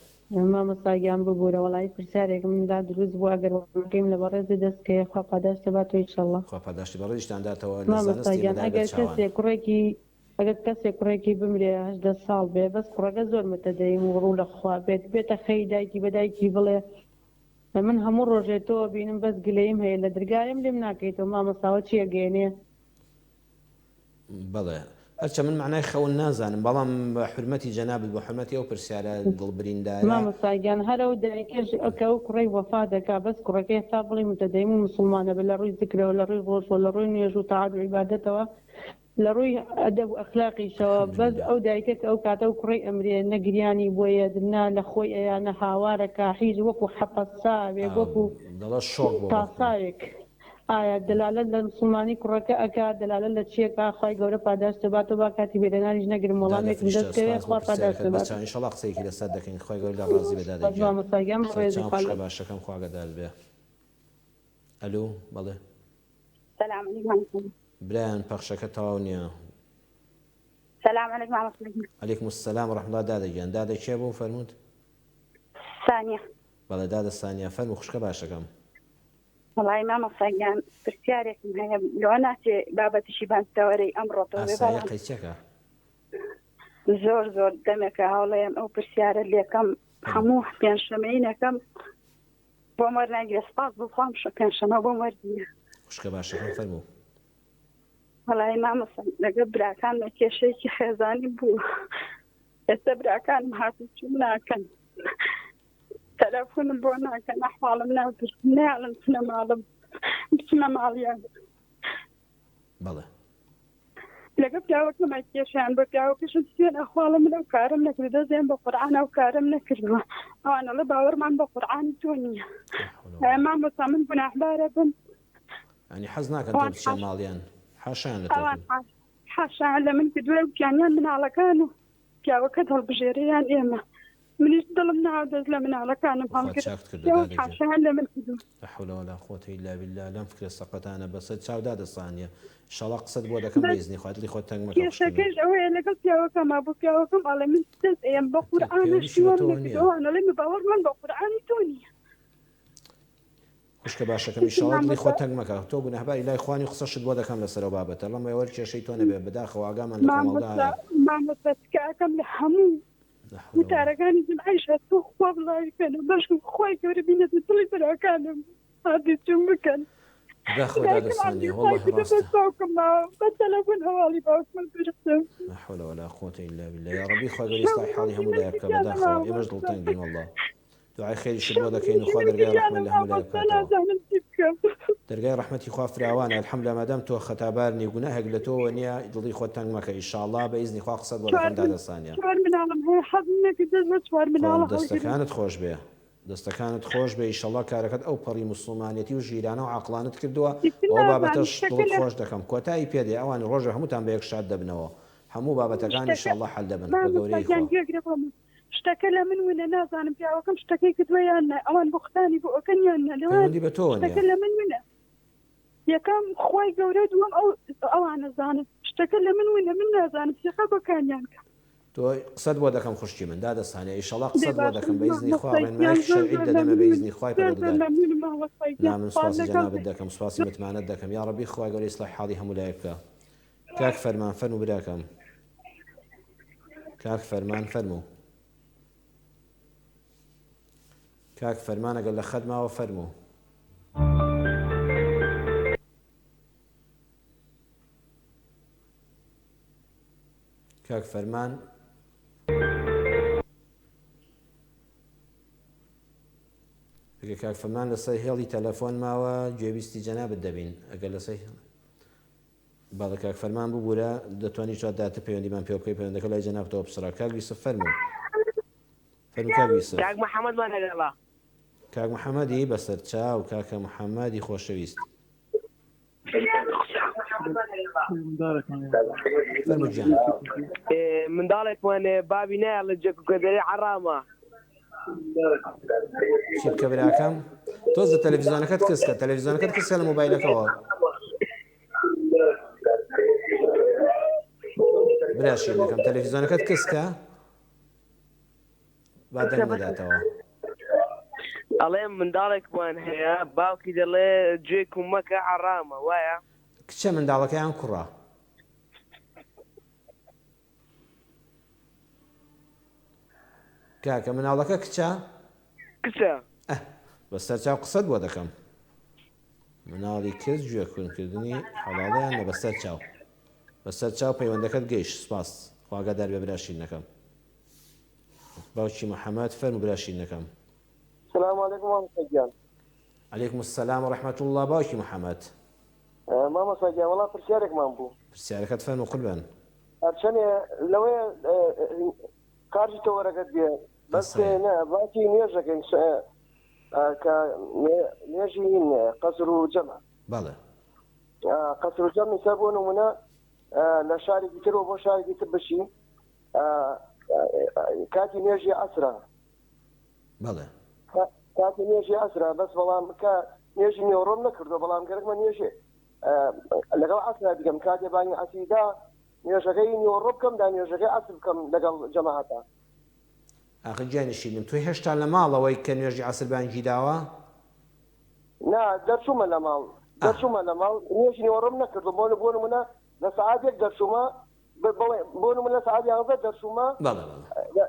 Speaker 3: مامۆستاگیان ببوورە وەڵی پرسیارێکم مندا دروست بووە ئەگەر وەکەیم لە بەڕێزی دەستکەیە خوا پاداشتە باتەوە ئینشەڵڵا
Speaker 1: خوا پاداشتی بەڕێزیشتان داتەوە
Speaker 3: مامۆستاگیان ئەگەر کەسێک کوڕێکی بمرێ 18 ساڵ بێ بەس کوڕەکە زۆر متەدەین و ڕوو لە خوا بێتە خەی دایکی بەدایکی بڵێ من هەموو ڕۆژێتەوە بینم بەس گلەیم هەیە لە دەرگایم لێم ناکەیتەوە مامۆستاوە چیە گەێنێ
Speaker 1: بەڵێ هەرچە من معنای خەون نازانم بەڵام بە حرمەتی جەنابت بە حرمەتی ئەو پرسیارە دڵبریندارە
Speaker 3: مامۆستاگیان هەرە و دایکێش ئەکە و کوڕی وەفا دەکا بەس کوڕەکەی تا بڵی متەدەین و مسلمانە بە لە ڕووی ذکرەوە لە ڕووی ڕۆژ و لە ڕووی نوێژ و تەعاد و عیبادەتەوە لە ڕووی ئەدەب و ئەخلاقیشەوە بەس ئەو دایکێک ئەو کاتە و کوڕی ئەمرێ نەگریانی بۆیە دنا لە خۆی ئەیانە هاوارەکە هیچ وەکو حەپەساوێک وەکو تاساوێک ئایا دەلالەت لە مسلمانی کوڕەکە ئەکا دەلالەت لە چیەکە خی گەورە پاداشتە باتەوە با کاتی بێدەناریش نەگرم وەڵامێک دەستکەوێت خوا پاداشتە بات
Speaker 1: ئینشەڵڵا قسەیەکی لەسەر دەکەین خی گەورە لە ڕازی
Speaker 3: مامۆستاگیان
Speaker 1: بەڕێزی باشەکەم خواگەدار بێ ئەلو بەڵێ
Speaker 4: سلام علیکم
Speaker 1: برایان پەخشەکە تەواو نییە
Speaker 4: سلام علیکم
Speaker 1: عەلیکم السلام ورحمة الله دادەگیان دادە کێ بوو فەرمووت
Speaker 4: ثانیە
Speaker 1: بەڵێ دادە سانیە فەرموو خوشکە باشەکەم
Speaker 4: وەڵای مامۆستاگیان پرسیارێکم هەیە لەوە ناچێ بابەتیشی بانتەوەرەی ئەمڕۆتەوە
Speaker 1: قەیچەکە
Speaker 4: زۆر دەمێکە هەوڵەیەم ئەو پرسیارە لێکەم هەموو پێنجشەمەینەکەم بۆ وەرناگرێ سپاس بخوام پێنجشەمە بۆ وەردیە
Speaker 1: خوشکە باشەکەم فەرموو
Speaker 4: وەڵای مامۆستا لەگە براکان لە کێشەیەکی خێزانی بوو ئێستا براکانم هاتوچوو ناکەن تەلەفۆنم بۆ ناکەن ئەحواڵم ناپرسن نەیاڵم بچمە ماڵیان
Speaker 1: بەڵێ
Speaker 4: لەگە پیاوەکەمە کێشیان بە پیاوەکەشم سوێن ئەحواڵم لەو کارم نەکرد دەزێن بە قورعان ئەو کارم نەکردووە ئەوانەڵە باوەڕمان بە قورعانی تۆ نییە مامۆستا من گوناحبارە بم
Speaker 1: ینی حەز ناکەن تۆ بچە ماڵیان حاشان
Speaker 4: حاشان لە من کردووە پیانیان مناڵەکان و پیاوەکە هەڵبژێریان ئێمە منیش دڵم ناو دەست لە مناڵەکانم هەڵگرت حاشان لە من کردووە
Speaker 1: لا حول ولا قوة إلا بالله لەم فکرە سەقەتانە بەسەر چاودا دەسانیە ئینشەڵڵا قسەت بۆ دەکەم بەئیزنی خوا دڵی خۆت تەنگ مەکە
Speaker 4: کێشەکەش ئەوەیە لەگەڵ پیاوەکەما بۆ پیاوەکەم ئەڵێ من دەست ئێم بە قورعانە شیوەم نەکردەوە ئەڵێ باوەڕمان بە قورعانی تۆ نییە
Speaker 1: خوشکە باشەکەم ئیشەڵا دڵی خۆت تەنگ مەکە تۆ گونەهباری لای خوانی قسەشت بۆ دەکەم لەسەرەوە بابەتە ڕەم وەرکێشەی تۆ نەبێ بەداخەوە ئاگامان لە کۆمەڵگا هەیە
Speaker 4: مامۆستاکەم لە هەموو وتارەکانی جمعیشە تۆ خوا بڵاویکەنە بەش خۆی گەورە بینێت دڵی براکانم هادی چون بکەن
Speaker 1: بەداخەوە دادەستانی وەڵڵاهی ڕاستە
Speaker 4: بە تەلەفۆن هەواڵی باوکمە برستم
Speaker 1: لا حول ولا قوة إلا بالله يا ربي خوا گەوری ئیسلاحی حاڵی هەموو لایە بکە بەداخەوە ئێمەش دڵتەنگین وەڵڵا دوعای خێریشت بۆ دەکەین و خوا دەرگای ڕەحمەت لە هەموو لایە بکاتەوە دەرگای ڕەحمەتی خوا فراوانە الحەمدوللا مادام تۆ خەتابار نی گوناهێک لە تۆوە نییە دڵی خۆت تەنگ مەکە ئیشاءڵڵا بە ئیزنی خوا قسەت بۆ دەکەم دادەستانیە دەستەکانت خۆش بێ دەستەکانت خۆش بێ ئیشەڵڵا کارەکەت ئەو پەڕی موسڵمانێتی و ژیرانە و عەقڵانت کردووە ئەو بابەتەش دڵت خۆش دەکەم کۆتایی پێدێ ئەوان ڕۆژە هەمووتان بە یەک شاد دەبنەوە هەموو بابەتەکان ئیشەڵڵا حەل دەبن بە گەورەی خوا
Speaker 4: شتەکە لە من وینە نازانم پیاوەکەم شتەکەی کردووە یاننا ئەوان بۆختانی بۆ ئەوکەن یاننا
Speaker 1: پەیوەندی بە تۆ نییە
Speaker 4: شتەکە لە من وینە یەکەم خۆی گەورە دووەم ئەو ئەوانە زانن شتەکە لە من وینە من نازانم سێخە بەکانیان کە
Speaker 1: تۆ قسەت بۆ دەکەم خوشکی من دادەستانێ ئیشەڵڵا قسەت بۆ دەکەم بە ئیزنی خوا ڕێنمایەکی شەرعی دەدەمە بە ئیزنی خوای پەروەردگار لا من سپاسی جەنابەت دەکەم سپاسی متمانەت دەکەم یا ڕەبی خوای گەورەی ئیسلاحی حاڵی هەموو لایە بکە کاک فەرمان فەرموو براکەم کاک فەرمان فەرموو کاک فەرمان ئەگەر لە خەت ماوە فەرموو کاک فەرمان کاک فەرمان لەسەر هێڵی تەلەفۆن ماوە گوێبیستی جەنابەت دەبین ئەگەر لەسەر باڵە کاک فەرمان ببوورە دەتوانانی چوار داتە پەیوەندیمان پێ بکەی پەیوەندەکە لای جەنابەتەوە بسڕا کاک یوسف فەرموو فەرموو کاک یوسف
Speaker 5: کاک محەممەدمان هەگەڵا
Speaker 1: کاک محەممەدی بەسەر چاو کاکە محەممەدی خۆشەویست فەرموو گیان
Speaker 5: منداڵێکمانێ بابی نایە لە جێکوکەدەری عەرامە
Speaker 1: چی بکە براکەم تۆزە تەلەڤیزیۆنەکەت کەسکە تەلەڤیزیۆنەکەت کەسکە لە مۆبایلەکەەوە براشیرەکەم تەلەڤیزیۆنەکەت کەسکە با دەنگ بداتەوە
Speaker 5: ئەڵێ منداڵێکمان هەیە باوکی دەڵێ گوێ کومەکە عەرامە وایە
Speaker 1: کچە منداڵەکەیان کوڕە کاکە مناڵەکە کچە
Speaker 5: کچە
Speaker 1: بەسەر چاو قسەت بۆ دەکەم مناڵی کەس گوێ کوونکردنی حەڵاڵیان لە بەسەر چاو بەسەر چاو پەیوەندەکەت گەیشت سپاس خواگەدار بێ براشینەکەم باوکی محەممەد فەرموو براشینەکەم
Speaker 6: السلام عليكم مامۆستا گیان
Speaker 1: عەلەیکم السەلام وەڕەحمەت الله باوکی محەممەد
Speaker 6: مامۆستا گیان وەڵام پرسیارێکمان بوو
Speaker 1: پرسیارەکەت فەرموو قوربان
Speaker 6: هەرچەندێ لەوەیە کارژی تۆ وەرەکەت بێ بەس باکی نوێژەکەین کە نوێژی قەسر و جەمع
Speaker 1: بەڵێ
Speaker 6: قەسر و جەمعی سەر بۆ نمونە لە شارێکی ترەوە بۆ شارێکی تر بشی کاتی نوێژی عەسرە
Speaker 1: بەڵێ
Speaker 6: کاتی نوێژی عەسرە بەس بەڵام کە نوێژی نیوەڕۆم نەکردو بەڵام گەرەکمە نوێژێ لەگەڵ عەسرا دیکەم کاتێ بانی عەسیدا نوێژەکەی نیوەڕۆ بکەم دا نوێژەکەی عەسر بکەم لەگەڵ جەماعەتە
Speaker 1: ئاخر گیانشینم توی هێشتا لە ماڵەوەی کە نوێژی عەسر بانگی داوە
Speaker 6: نا دەرچوومە لە ماڵ دەرچوومە لە ماڵ نوێژی نیوەڕۆم نەکردو بۆ نمونە لە سەعاتێک دەرچوومە بۆ نمونە لە سەعات 11 دەرچوومە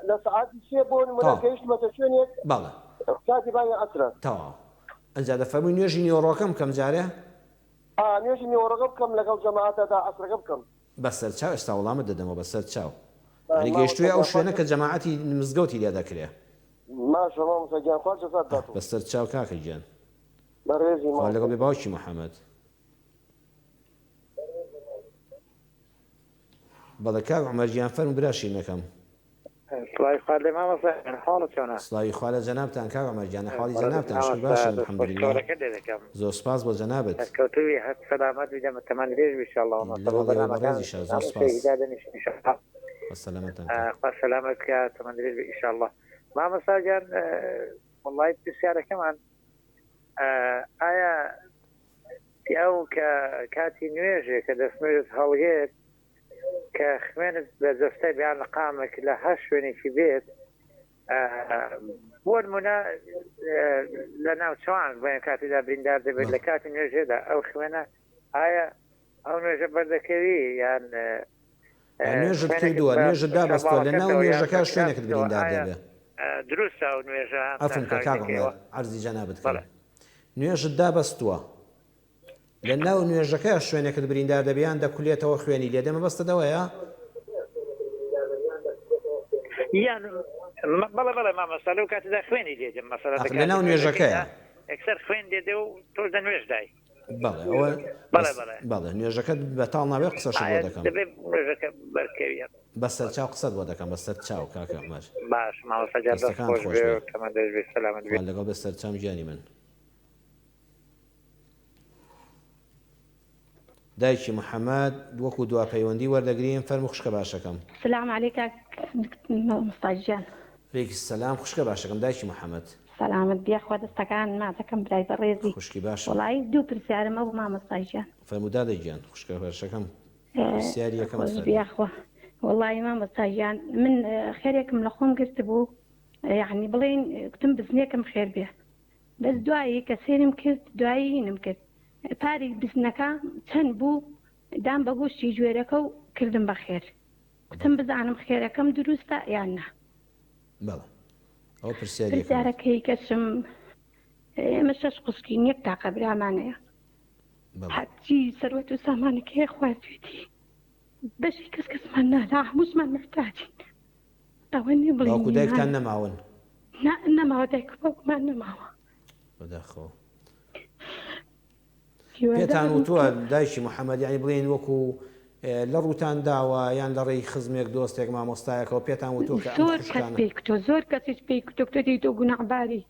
Speaker 6: لە سەعاتی 3 بۆ نمونە گەیشتمەتە شوێنێک
Speaker 1: بەڵێ
Speaker 6: کاتی بانی عەسرە
Speaker 1: تەواو ئەنجا دەفەرمووی نوێژی نیوەڕۆکەم کەم جارێ
Speaker 6: نوێژی نیوەڕۆکە بکەم لەگەڵ جەماعەتەدا عەسرەکە بکەم
Speaker 1: بەسەر چاو ئێستا وەڵامت دەدەمەوە بەسەر چاو ینی گەیشتووی ئەو شوێنە کە جەماعەتی مزگەوتی لێ دەکرێ
Speaker 6: ماشە مامۆستا گیان خوا جەزات داتوو
Speaker 1: بەسەر چاو کاکە گیان
Speaker 6: بەڕێزی
Speaker 1: خوا لەگەڵ بێ باوکی محەممەد بەڵێ کاک عومەر گیان فەرموو براشینەکەم
Speaker 7: سڵاوی خوا لێ مامۆستا حاڵت چۆنە
Speaker 1: سڵاوی خوا لە جەنابتان کاک عومەر گیان حاڵی جەنابتان شکر باشن الحەمدولله زۆر سپاس بۆ جەنابەت
Speaker 7: کەوتوی هەت سەلامەت و جەمە تەمان درێژ بی ئینشاءالله
Speaker 1: سەلامەتان
Speaker 7: خوا سەلامەت بکە تەمان درێژ بی ئینشاءالله مامۆستا گیان وەڵڵای پرسیارەکەمان ئایا ئەو کە کاتی نوێژێ کە دەستنوێژت هەڵگێت کە خوێنت بە جەستەی بیان لە قامێک لە هەر شوێنێکی بێت بۆ نمونە لە ناو چوان بۆیان کاتیدا بریندار دەبێت لە کاتی نوێژێدا ئەو خوێنە ئایا ئەو نوێژە بەردەکەوی یان
Speaker 1: نوێژت کردووە نوێژت دابەستۆ لە ناو نوێژەکە شوێنێکت بریندار دەبێت
Speaker 7: دروستە ئەو نوێژە
Speaker 1: ئەفنکە کاکەڵێ عەرزی جەنابەت کرد نوێژت دابەستووە لە ناو نوێژەکە شوێنێکت بریندار دەبیان دەکولێتەوە خوێنی لێ دەمە بەستەدەوەیە
Speaker 7: یان بەڵێ بەڵێ مامۆستا لەو کاتیدا خوێنی لێدەم مەسەڵەن
Speaker 1: لە ناو نوێژەکەیە
Speaker 7: ئەکسەر خوێن دێدێ و تۆش دە نوێژ دای
Speaker 1: بەڵێ ئەوە بەڵێ نوێژەکەت بەتاڵ ناوێت قسەش بۆ دەکەم
Speaker 7: نوێژەکە بەرکەویە
Speaker 1: بەسەر چاو قسەت بۆ دەکەم بەسەر چاو کاکە عومەر
Speaker 7: باش مامۆستا جان دەست خۆش بێ و تەمەن دەست سەلامت بێ
Speaker 1: لەگەڵ بەسەر چام گیانی من دایکی محەممەد وەکو دوا پەیوەندی وەردەگرین فەرمو خوشکە باشەکەم
Speaker 8: سلام علیکە مستاجیان
Speaker 1: ڕێکی سەلام خوشکە باشەکەم دایکی محەممەد
Speaker 8: سەلامت بێخوا دەستەکان مازەکەم برای بەڕێزی
Speaker 1: خوشکی باش
Speaker 8: وڵی دوو پرسیارمە بوو مامۆستاجیان
Speaker 1: فەرمودا دەیگیان خوشکە باشەکەم پرسیاری یەکەم
Speaker 8: بێخوا وڵی مامۆستاجیان من خێرێکم لە خۆم گرت بوو یعنی بڵێن گوتم بزنێکم خێر بێ بەس دوایی کە سێرم کرد دوایی هینم کرد پاری بزنەکە چەند بوو دام بە گۆشتی گوێرەکە و کردم بە خێر گوتم بزانم خێرەکەم دروستە یان نا
Speaker 1: بەڵێ ئەو پرسیارەکەی
Speaker 8: کەسم ئێمە شەش قوسکین یەک تاقە برامانەیە حەجی سەروەت و سامانەکەی خواردوێتی بەشی کەس کەسمان نادا هەمووشمان محتاجین ئەوە نێ بڵێ
Speaker 1: باوکو دایکتان نەماون
Speaker 8: نەماوە دایک و باوکمان نەماوە
Speaker 1: بەداخەوە پێتان وتووە دایکی محەممەد یعنی بڵێن وەکو لە ڕووتان داوە یان لە ڕێی خزمێک دۆستێک مامۆستایەکەەوە پێتان وتووە کە
Speaker 8: زۆر کەسیش پێی کتۆکتۆی تۆ گونەعباری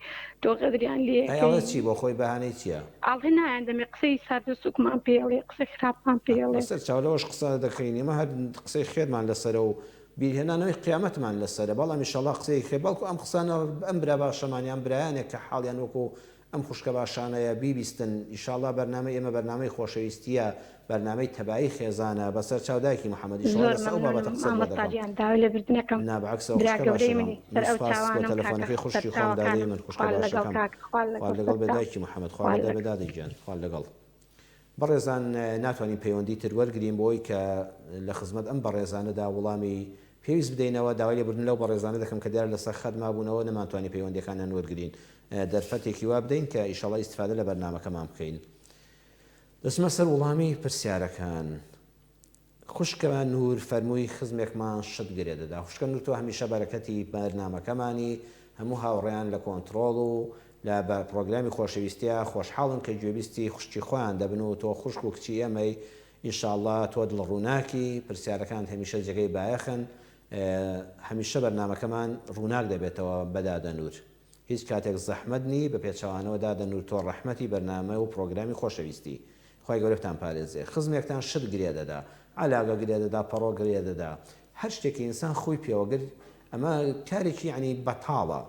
Speaker 8: تۆ غەدریان لێ
Speaker 1: چی بۆ خۆی بەهانەی چییە؟
Speaker 8: ئاڵێ نایان دەمێ قسەی سادە سوکمان پێڵێ قسە خراپمان پێڵێ
Speaker 1: سەر چاولەوەش قسە دەکەین ئێمە هەر قسەی خێرمان لەسەرە و بیرهێنانەوەی قیامەتمان لەسەرە بەڵام ئینشەڵڵا قسەی خێر بەڵکو ئەم قسانە ئەم برا باشەمانیان برایانێک کە حاڵیان وەکو ئەم خوشکە باشانەیە بیبیستن ئیشاڵڵا بەرنامە ئێمە بەرنامەی خۆشەویستیە بەرنامەی تەبایی خێزانە بەسەر چاودایکی محەممەدی شڵ بابەتە قسە تەلەفۆنەکەی خوشکی خۆم دادەی من خوشکە باشەکەم لەگەڵ بەدایکی محەممەد خوا بەدادەیگیان خوا لەگەڵ بەڕێزان ناتوانین پەیوەندی تر وەرگرین بۆی کە لە خزمەت ئەم بەڕێزانەدا وەڵامی پێویست بدەینەوە داوای لێبوردن لەو بەڕێزانە دەکەم کە دیار لەسەر خەت مابوونەوە نەمانتوانی پەیوەندیەکانیان وەرگرین دەرفەتێکی وا بدەین کە ئیشەڵڵا ئیستفادە لە بەرنامەکەمان بکەین دەچمە سەر وەڵامی پرسیارەکان خوشکەمان نور فەرمووی خزمێکمان شت گرێ دەدا خوشکە نور تۆ هەمیشە بەرەکەتی بەرنامەکەمانی هەموو هاوڕێیان لە کۆنتترۆڵ و لە پرۆگرامی خۆشەویستیە خۆشحاڵن کە گوێبیستی خوشتی خۆیان دەبن و تۆ خوشک و کچی ئەمەی ئینشاءڵڵا تۆ دڵ ڕووناکی پرسیارەکان هەمیشە جێگەی بایەخن هەمیشە بەرنامەکەمان ڕووناک دەبێتەوە بەدادە نور هیچ کاتێک زەحمەت نی بە پێچەوانەوە دادە نور تۆ ڕەحمەتی بەرنامە و پرۆگرامی خۆشەویستی خۆی گەورەتان پارێزێ خزمێکتان شت گرێ دەدا علاگە گرێ دەدا پەڕۆ گرێ دەدا هەر شتێکی ئینسان خۆی پێوەگرت ئەمە کارێکی ینی بەتاڵە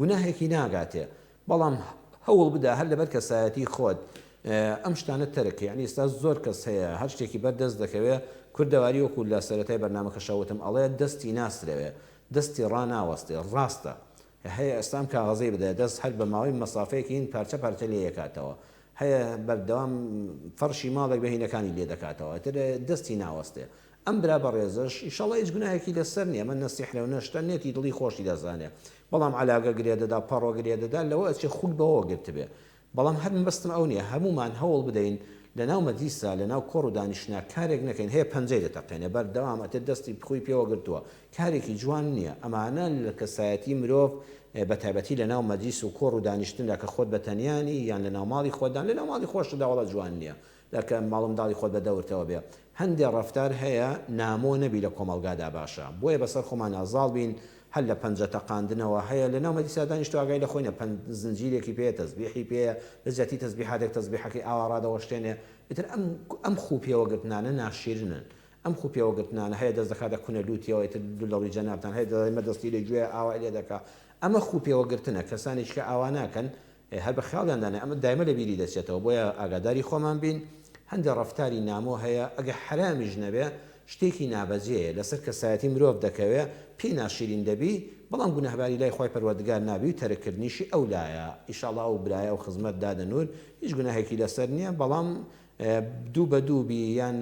Speaker 1: گوناهێکی ناگاتێ بەڵام هەوڵ بدا هەر لەبەر کەسایەتی خۆت ئەم شتانە تەرک یعنی ئێستا زۆر کەس هەیە هەر شتێکی بەردەست دەکەوێت کوردەواری وەکو لە سەرەتای بەرنامەکە شەوتم ئەڵێ دەستی ناسرەوێ دەستی ڕناوەستێ ڕاستە هەیە ئێستام کاغەزەی بدە دەست هەر بە ماوەی مەسافەیەکین پارچە پارچە لێ یەکاتەوە هەیە بەردەوام فەرشی ماڵێک بەهینەکانی لێ دەکاتەوە تر دەستی ناوەستێ ئەم برا بەڕێزش ئیشەڵڵا هیچ گوناهێکی لەسەر نییە من نەسیح لەو نەشتە نێتی دڵی خۆشی دەزانێ بەڵام علاگە گرێ دەدا پەڕۆ گرێ دەدا لەوە ئەچێ خوک بەوە گرت بێ بەڵام هەر بەستم ئەو نییە هەمومان هەوڵ بدەین لەناو مەدیسا لەناو کۆڕ و دانیشتنا کارێک نەکەین هەیە پەنجەی دەتەقێنێ بەردەوام ئەتر دەستی بخۆی پێوە گرتووە کارێکی جوان نییە ئەمانە لە کەسایەتی مرۆڤ بە تایبەتی لەناو مەجلیس و کۆڕ و دانیشتندا کە خۆت بەتەنیانی یان لەناو ماڵی خۆدان لەناو ماڵی خۆشدا وڵات جوان نییە لەکە ماڵمداڵی خۆت بە دەورتەوە بێ هەندێک ڕەفتار هەیە نامۆ نەبی لە کۆمەڵگادا باشە بۆیە بەسەر خۆمان ئازاڵ بین هەر لە پەنجە تەقاندنەوە هەیە لەناو مەجلیسا دانیشتو ئاگای لە خۆینە زنجیرێکی پێ تەسبیحی پێ لە زیاتی تەسبیحاتێک تەسبیحەکەی ئاوا ڕادەوەشتێنێ ئیتر ئەم خوو پێوەگرتنانە ناشیرنن ئەم خوو پێوەگرتنانە هەیە دەست دەکات دەکونە لوتیەوە ئیتر دوڵەوری جەنابتان هەیە دەمە دەستی لێ گوێ ئاوا لێ دەکات ئەمە خوو پێوەگرتنە کەسانێک کە ئاوا ناکەن هەر بە خەیاڵیاندانێ ئەمە دایمە لە بیری دەچێتەوە بۆیە ئاگاداری خۆمان بین هەندێک ڕەفتاری نامۆ هەیە ئەگە حرامیش نەبێ شتێکی نابەجێیە لەسەر کەسایەتی مرۆڤ دەکەوێ پێی ناشرین دەبی بەڵام گوناهباری لای خۆی پەروەردگار نابی و تەرەکردنیشی ئەولایە ئیشاڵڵا ئەو برایە و خزمەت دادەنور هیچ گوناهێکی لەسەر نییە بەڵام دوو بە دوو بی یان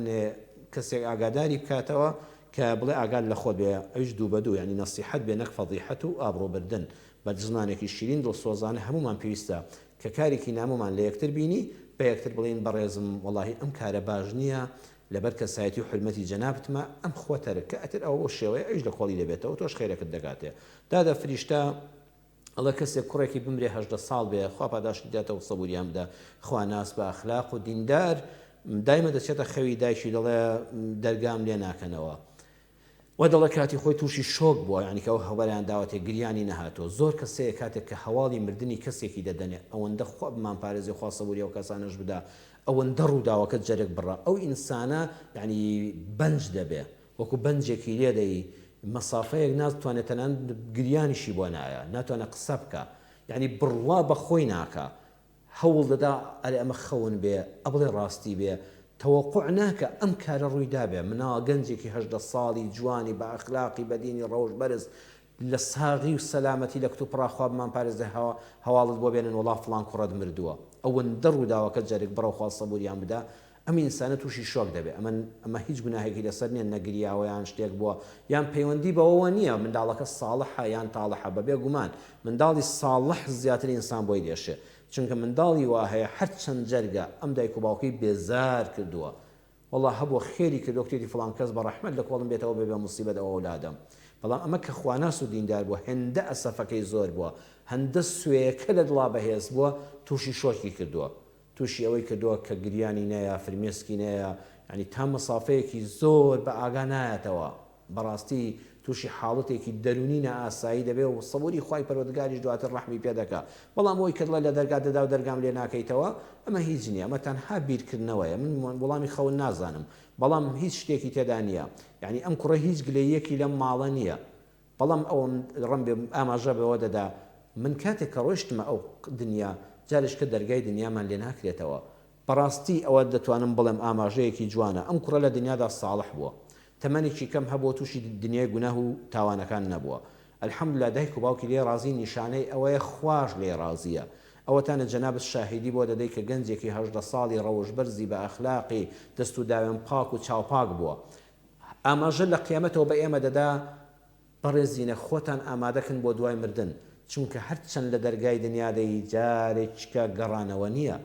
Speaker 1: کەسێک ئاگاداری بکاتەوە کە بڵێ ئاگاد لە خۆت بێ ئەوش دوو بە دوو ینی نەسیحەت بێ نەک فەضیحەت و ئابڕۆبردن بە زمانێکی شیرین دڵسۆزانە هەمومان پێویستە کە کارێکی نامۆمان لە یەکتر بینی بە یەکتر بڵێن بەڕێزم وەڵاهی ئەم کارە باش نییە لەبەر کەسایەتی و حرمەتی جەنابتمە ئەم خۆتەرە کە ئەتر ئەوە شێوەیە ئەوش لە کۆڵی دەبێتەوە تۆش خێرەکەت دەگاتێ دادە فریشتە ئەڵە کەسێک کوڕێکی بمرێ 18 ساڵ بێ خوا پاداشتی دێتەوە سەبوریان بدە خوا ناس بە ئەخلاق و دیندار دایمە دەچێتە خەوی دایکی دەڵێ دەرگام لێ ناکەنەوە و دەڵە کاتی خۆی تووشی شۆک بووە یعنی کە ئەو هەوەریان داوەتێ گریانی نەهاتۆ زۆر کەسەیە کاتێک کە هەواڵی مردنی کەسێکی دەدەنێ ئەوەندە خۆ بمان پارێزی خوا سەبوری ئەو کەسانەش بدا ئەوەندە ڕووداوەکەت جەرێک بڕە ئەو ئینسانە یعنی بەنج دەبێ وەکو بەنجێکی لێدەی مەسافەیەک ناتوانێت تەنان گریانیشی بۆ نایە ناتوانێت قسە بکە یعنی بڕوا بە خۆی ناکە هەوڵ دەدا ئەرێ ئەمە خەون بێ ئەبڵێ ڕاستی بێ تەوەقع ناکە ئەم کارە ڕوویدا بێ مناڵ گەنجێکی 18 ساڵی جوانی بە ئەخلاقی بەدینی ڕەوش بەرز لە ساغی و سەلامەتی لە کتوب ڕاخوا بمان پارێزە هەواڵت بۆ بێنن وڵا فڵان کوڕەت مردووە ئەوەندە ڕووداوەکە جارێک بڕەو خوا سەبوریان بدا ئەم ئینسانە تووشی شۆک دەبێت ئەمە هیچ گوناهێکی لەسەر نیە نەگریاوەیان شتێک بووە یان پەیوەندی بەوە نییە منداڵەکە ساڵحە یان تاڵحە بەبێ گومان منداڵی ساڵح زیاتر ئینسان بۆی دێشێ چونکە منداڵی وا هەیە هەر چەند جەرگە ئەم دایک و باوکەی بێزار کردووە والله هەبوو خێری کردو کتێتی فڵان کەس بە ڕەحمەت لە کۆڵم بێتەوە بێ موسیبەت ئەوە ئەولادەم بەڵام ئەمە کە خواناس و دیندار بووە هێندە ئەسەفەکەی زۆر بووە هەندە سوێیەکە لە دڵا بەهێز بووە تووشی شۆکی کردووە تووشی ئەوەی کردووە کە گریانی نەیە فرمێسکی نەیە ینی تا مەسافەیەکی زۆر بە ئاگا نایەتەوە بەڕاستی تووشی حاڵەتێکی دەرونینە ئاسایی دەبێ و سەبوری خوای پەروەردگاریش دواتر ڕەحمی پێ دەکا بەڵام ئەوی کردڵە لە دەرگا دەدا و دەرگام لێ ناکەیتەوە ئەمە هیچ نییە ئەمە تەنها بیرکردنەوەیە من وەڵامی خەون نازانم بەڵام هیچ شتێکی تێدا نییە یعنی ئەم کوڕە هیچ گلەیەکی لەم ماڵە نییە بەڵام ئەوە ڕەم بێ ئاماژە بەوە دەدا من کاتێک کە ڕۆیشتمە ئەو دنیا جارش کە دەرگای دنیامان لێ ناکرێتەوە بەڕاستی ئەوە دەتوانم بڵێم ئاماژەیەکی جوانە ئەم کوڕە لە دنیادا ساڵح بووە تەمەنێکی کەم هەبووە تووشی دنیای گوناه و تاوانەکان نەبووە الحەمدوللا دایک و باوکی لێ ڕازی نیشانەی ئەوەیە خوش لێ ڕازیە ئەوەتانە جەنابەت شاهیدی بۆ دەدەی کە گەنجێکی 18 ساڵی ڕەوش بەرزی بە ئەخلاقی دەست و داوێن پاک و چاوپاک بووە ئاماژە لە قیامەتەوە بە ئێمە دەدا بەڕێزینە خۆتان ئامادەکن بۆ دوای مردن چونکە هەرچەند لە دەرگای دنیادەی جارێککە گەڕانەوە نییە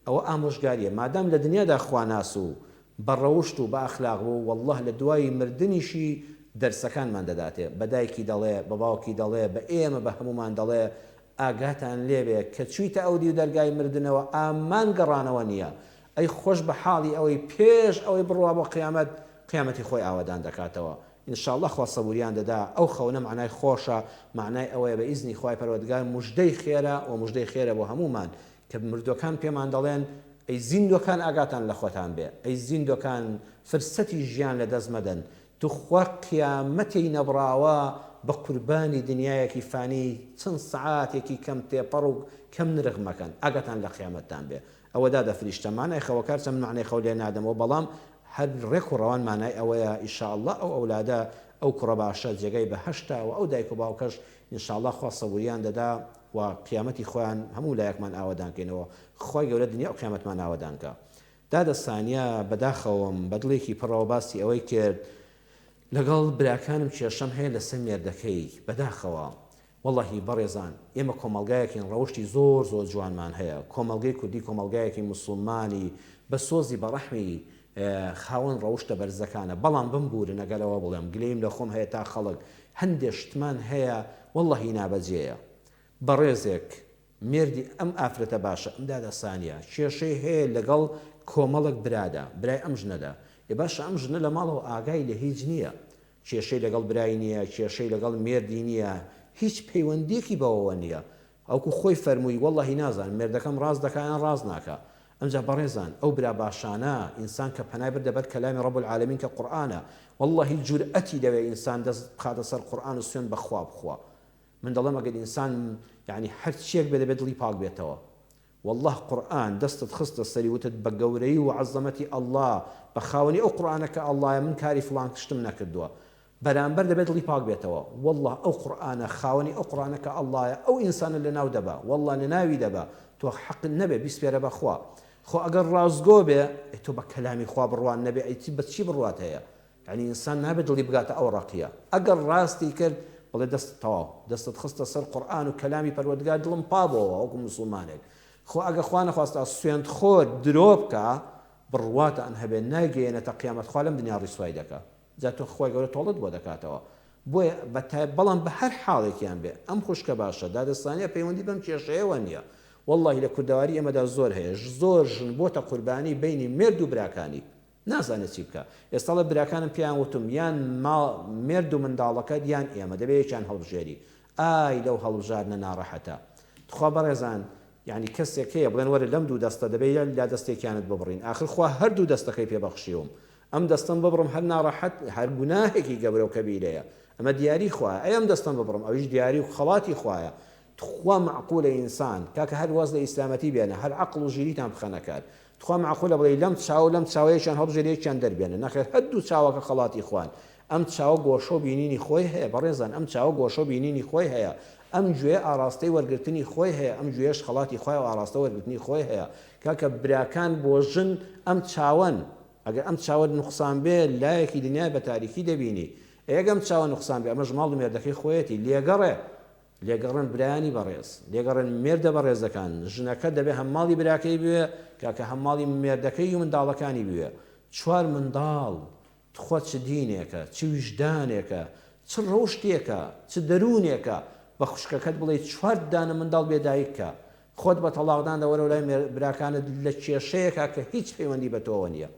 Speaker 1: ئەوە ئامۆژگاریە مادام لە دنیادا خواناس و بەڕەوشت و بە ئەخلاق بوو والله لە دوای مردنیشی دەرسەکانمان دەداتێ بە دایکی دەڵێ بە باوکی دەڵێ بە ئێمە بە هەمومان دەڵێ ئاگاتان لێبێ کە چوویتە ئەودی و دەرگای مردنەوە ئامان گەڕانەوە نییە ئەی خۆش بە حاڵی ئەوەی پێش ئەوەی بڕوا بۆ قیامەتی خۆی ئاوادان دەکاتەوە ئینشاءالله خوا سەبوریان دەدا ئەو خەونە معنای خۆشە معنای ئەوەیە بە ئیزنی خوای پەروەردگار موژدەی خێرە و موژدەی خێرە بۆ هەمومان کە مردوەکان پێمان دەڵێن ئەی زیندوەکان ئاگاتان لە خۆتان بێ ئەی زیندوەکان فرسەتی ژیان لە دەست مەدەن تو خوا قیامەتی نەبراوە بە قوربانی دنیایەکی فانی چەند سەعاتێکی کەم تێپەڕ و کەم نرخ مەکەن ئاگاتان لە قیامەتتان بێ ئەوەدا دەفریشتە مانای خەوەکار چەند معنای خەو لێ نادەمەوە بەڵام هەر ڕێک و ڕەوان مانای ئەوەیە ئینشاءالله ئەو ئەولادە ئەو کوڕە باشە جێگەی بەهەشتا و ئەو دایک و باوکەش ئینشاءالله خوا سەبوریان دەدا و قیامەتی خۆیان هەموو لایەکمان ئاوادانکەینەوە خۆی گەورە دنیا و قیامەتمان ئاوادانکە دادەسانیا بەداخەوەم بەدڵێکی پڕەوە باسی ئەوەی کرد لەگەڵ براکانم کێشەم هەیە لەسەر مێردەکەی بەداخەوە واللهی بەڕێزان ئێمە کۆمەڵگایەکین ڕەوشی زۆر جوانمان هەیە کۆمەڵگەی کوردی کۆمەڵگایەکی موسڵمانی بە سۆزی بەڕەحمی خاوەن ڕەوشتە بەرزەکانە بەڵام بمبورن ئەگەرەوە بڵێم گلەیم لە خۆم هەیە تا خەڵک هەندێک شتمان هەیە واللهی نابەجێیە بەڕێزێک مێردی ئەم ئافرەتە باشە ئەمدا دەسانیە کێشەی هەیە لەگەڵ کۆمەڵک برادا برای ئەم ژنەدا ێ باشە ئەم ژنە لە ماڵەوە ئاگای لە هیچ نییە کێشەی لەگەڵ برای نییە کێشەی لەگەڵ مێردی نییە هیچ پەیوەندیەکی بەوەوە نییە ئەوکو خۆی فەرمووی واللهی نازان مێردەکەم ڕاز دەکایان ڕاز ناکە ئەمجا بەڕێزان ئەو برا باشانە ئینسان کە پەنای بردەبەت کەلامی ڕەب العالەمین کە قورئانە واللهی جورئەتی دەوێ ئینسان دەست بخاتە سەر قورئان و سوێن بەخوا بخوا من دەڵێم ئەگەر ئینسان یعنی هەر چیەک بێ دەبێت دڵی پاک بێتەوە والله قورآن دەستت خستە سەری وتت بە گەورەی و عەزەمەتی ئەڵڵا بە خاوەنی ئەو قورآنەکە ئەڵڵایە من کاری فڵان کشتم نەکردووە بەرامبەر دەبێت دڵی پاک بێتەوە والله ئەو قورآنە خاوەنی ئەو قورآنەکە ئەڵڵایە ئەو ئینسانە لە ناو دەبا والله لە ناوی دەبا تۆ حەق نەبێ بیسپێرە بەخوا خۆ ئەگەر ڕازگۆ بێ تۆ بە کەلامی خوا بڕوان نەبێ ئەیتی بە چی بڕوات هەیە یعنی ئینسان نابێت دڵی بگاتە ئەو ڕقیە ئەگەر ڕاستی کرد بڵێ دەستت تەواو دەستت خستە سەر قورآن و کەلامی پەروەردگار دڵم پابەوە وەکو موسڵمانێک خۆ ئەگە خوا نەخواستە سوێند خۆر درۆ بکە بڕواتە ئەن هەبێ ناگەێنێتە قیامەت خوا لەم دنیا ڕیسوای دەکا جا تۆ خۆی گەورە تۆڵت بۆ دەکاتەوە بۆیە بەڵام بە هەر حاڵێکیان بێ ئەم خوشکە باشە دادەستانیە پەیوەندی بەم کێشەیەوە نییە والله لە کوردەواری ئێمەدا زۆر هەیە زۆر ژن بۆتە قوربانی بینی مێرد و براکانی نازانێت چی بکە ئێستا لە براکانم پێیان وتم یان مێرد و منداڵەکەت یان ئێمە دەبێت یەکیان هەڵبژێری ئای لەو هەڵبژاردنە ناڕەحەتە خوا بەڕێزان یعنی کەسێک هەیە بڵێن وەرە لەم دوو دەستە دەبێت لا دەستێکیانت ببڕین ئاخر خوا هەردوو دەستەکەی پێبەخشیوم ئەم دەستم ببڕم هەر ناڕەحەت هەر گوناهێکی گەورە و کەبیرەیە ئەمە دیاری خوایە ئەم دەستم ببڕم ئەویش دیاری و خەڵاتی خوایە خوا معقولە ئینسان کاکە هەر واز لە ئیسلامەتی بێنە هەر عەقڵ و ژیریتان بخەنەکات خوا معقولە بڵێ لەم چاو لەم چاوەیەکیان هەڵبژێریەکیان دەربێنە نەخێر هەردوو چاوەکە خەڵاتی خوان ئەم چاوە گۆشە و بینینی خۆی هەیە بەڕێزان ئەم چاوە گۆشە و بینینی خۆی هەیە ئەم گوێ ئاراستەی وەرگرتنی خۆی هەیە ئەم گوێش خەڵاتی خۆی و ئاراستە وەرگرتنی خۆی هەیە کاکە براکان بۆ ژن ئەم چاوەن ئەگەر ئەم چاوە نوقسان بێ لایەکی دنیا بە تاریکی دەبینی ئەگەم چاوە نوقسان بێ ئەمەش ماڵ و مێردەکەی خۆیەتی لێگەڕن برایانی بەڕێز لێگەڕن مێردە بەڕێزەکان ژنەکە دەبێ هەمماڵی براکەی بوێ کاکە هەمماڵی مێردەکەی و منداڵەکانی بوێ چوار منداڵ خۆ چ دینێکە چ ویژدانێکە چ ڕەوشتێکە چ دەروونێکە بە خوشکەکەت بڵێ چوار دانە منداڵ بێدایککە خۆت بە تەڵاقداندا وەرە لای براکانت لە کێشەیەکە کە هیچ پەیوەندی بە تۆوە نییە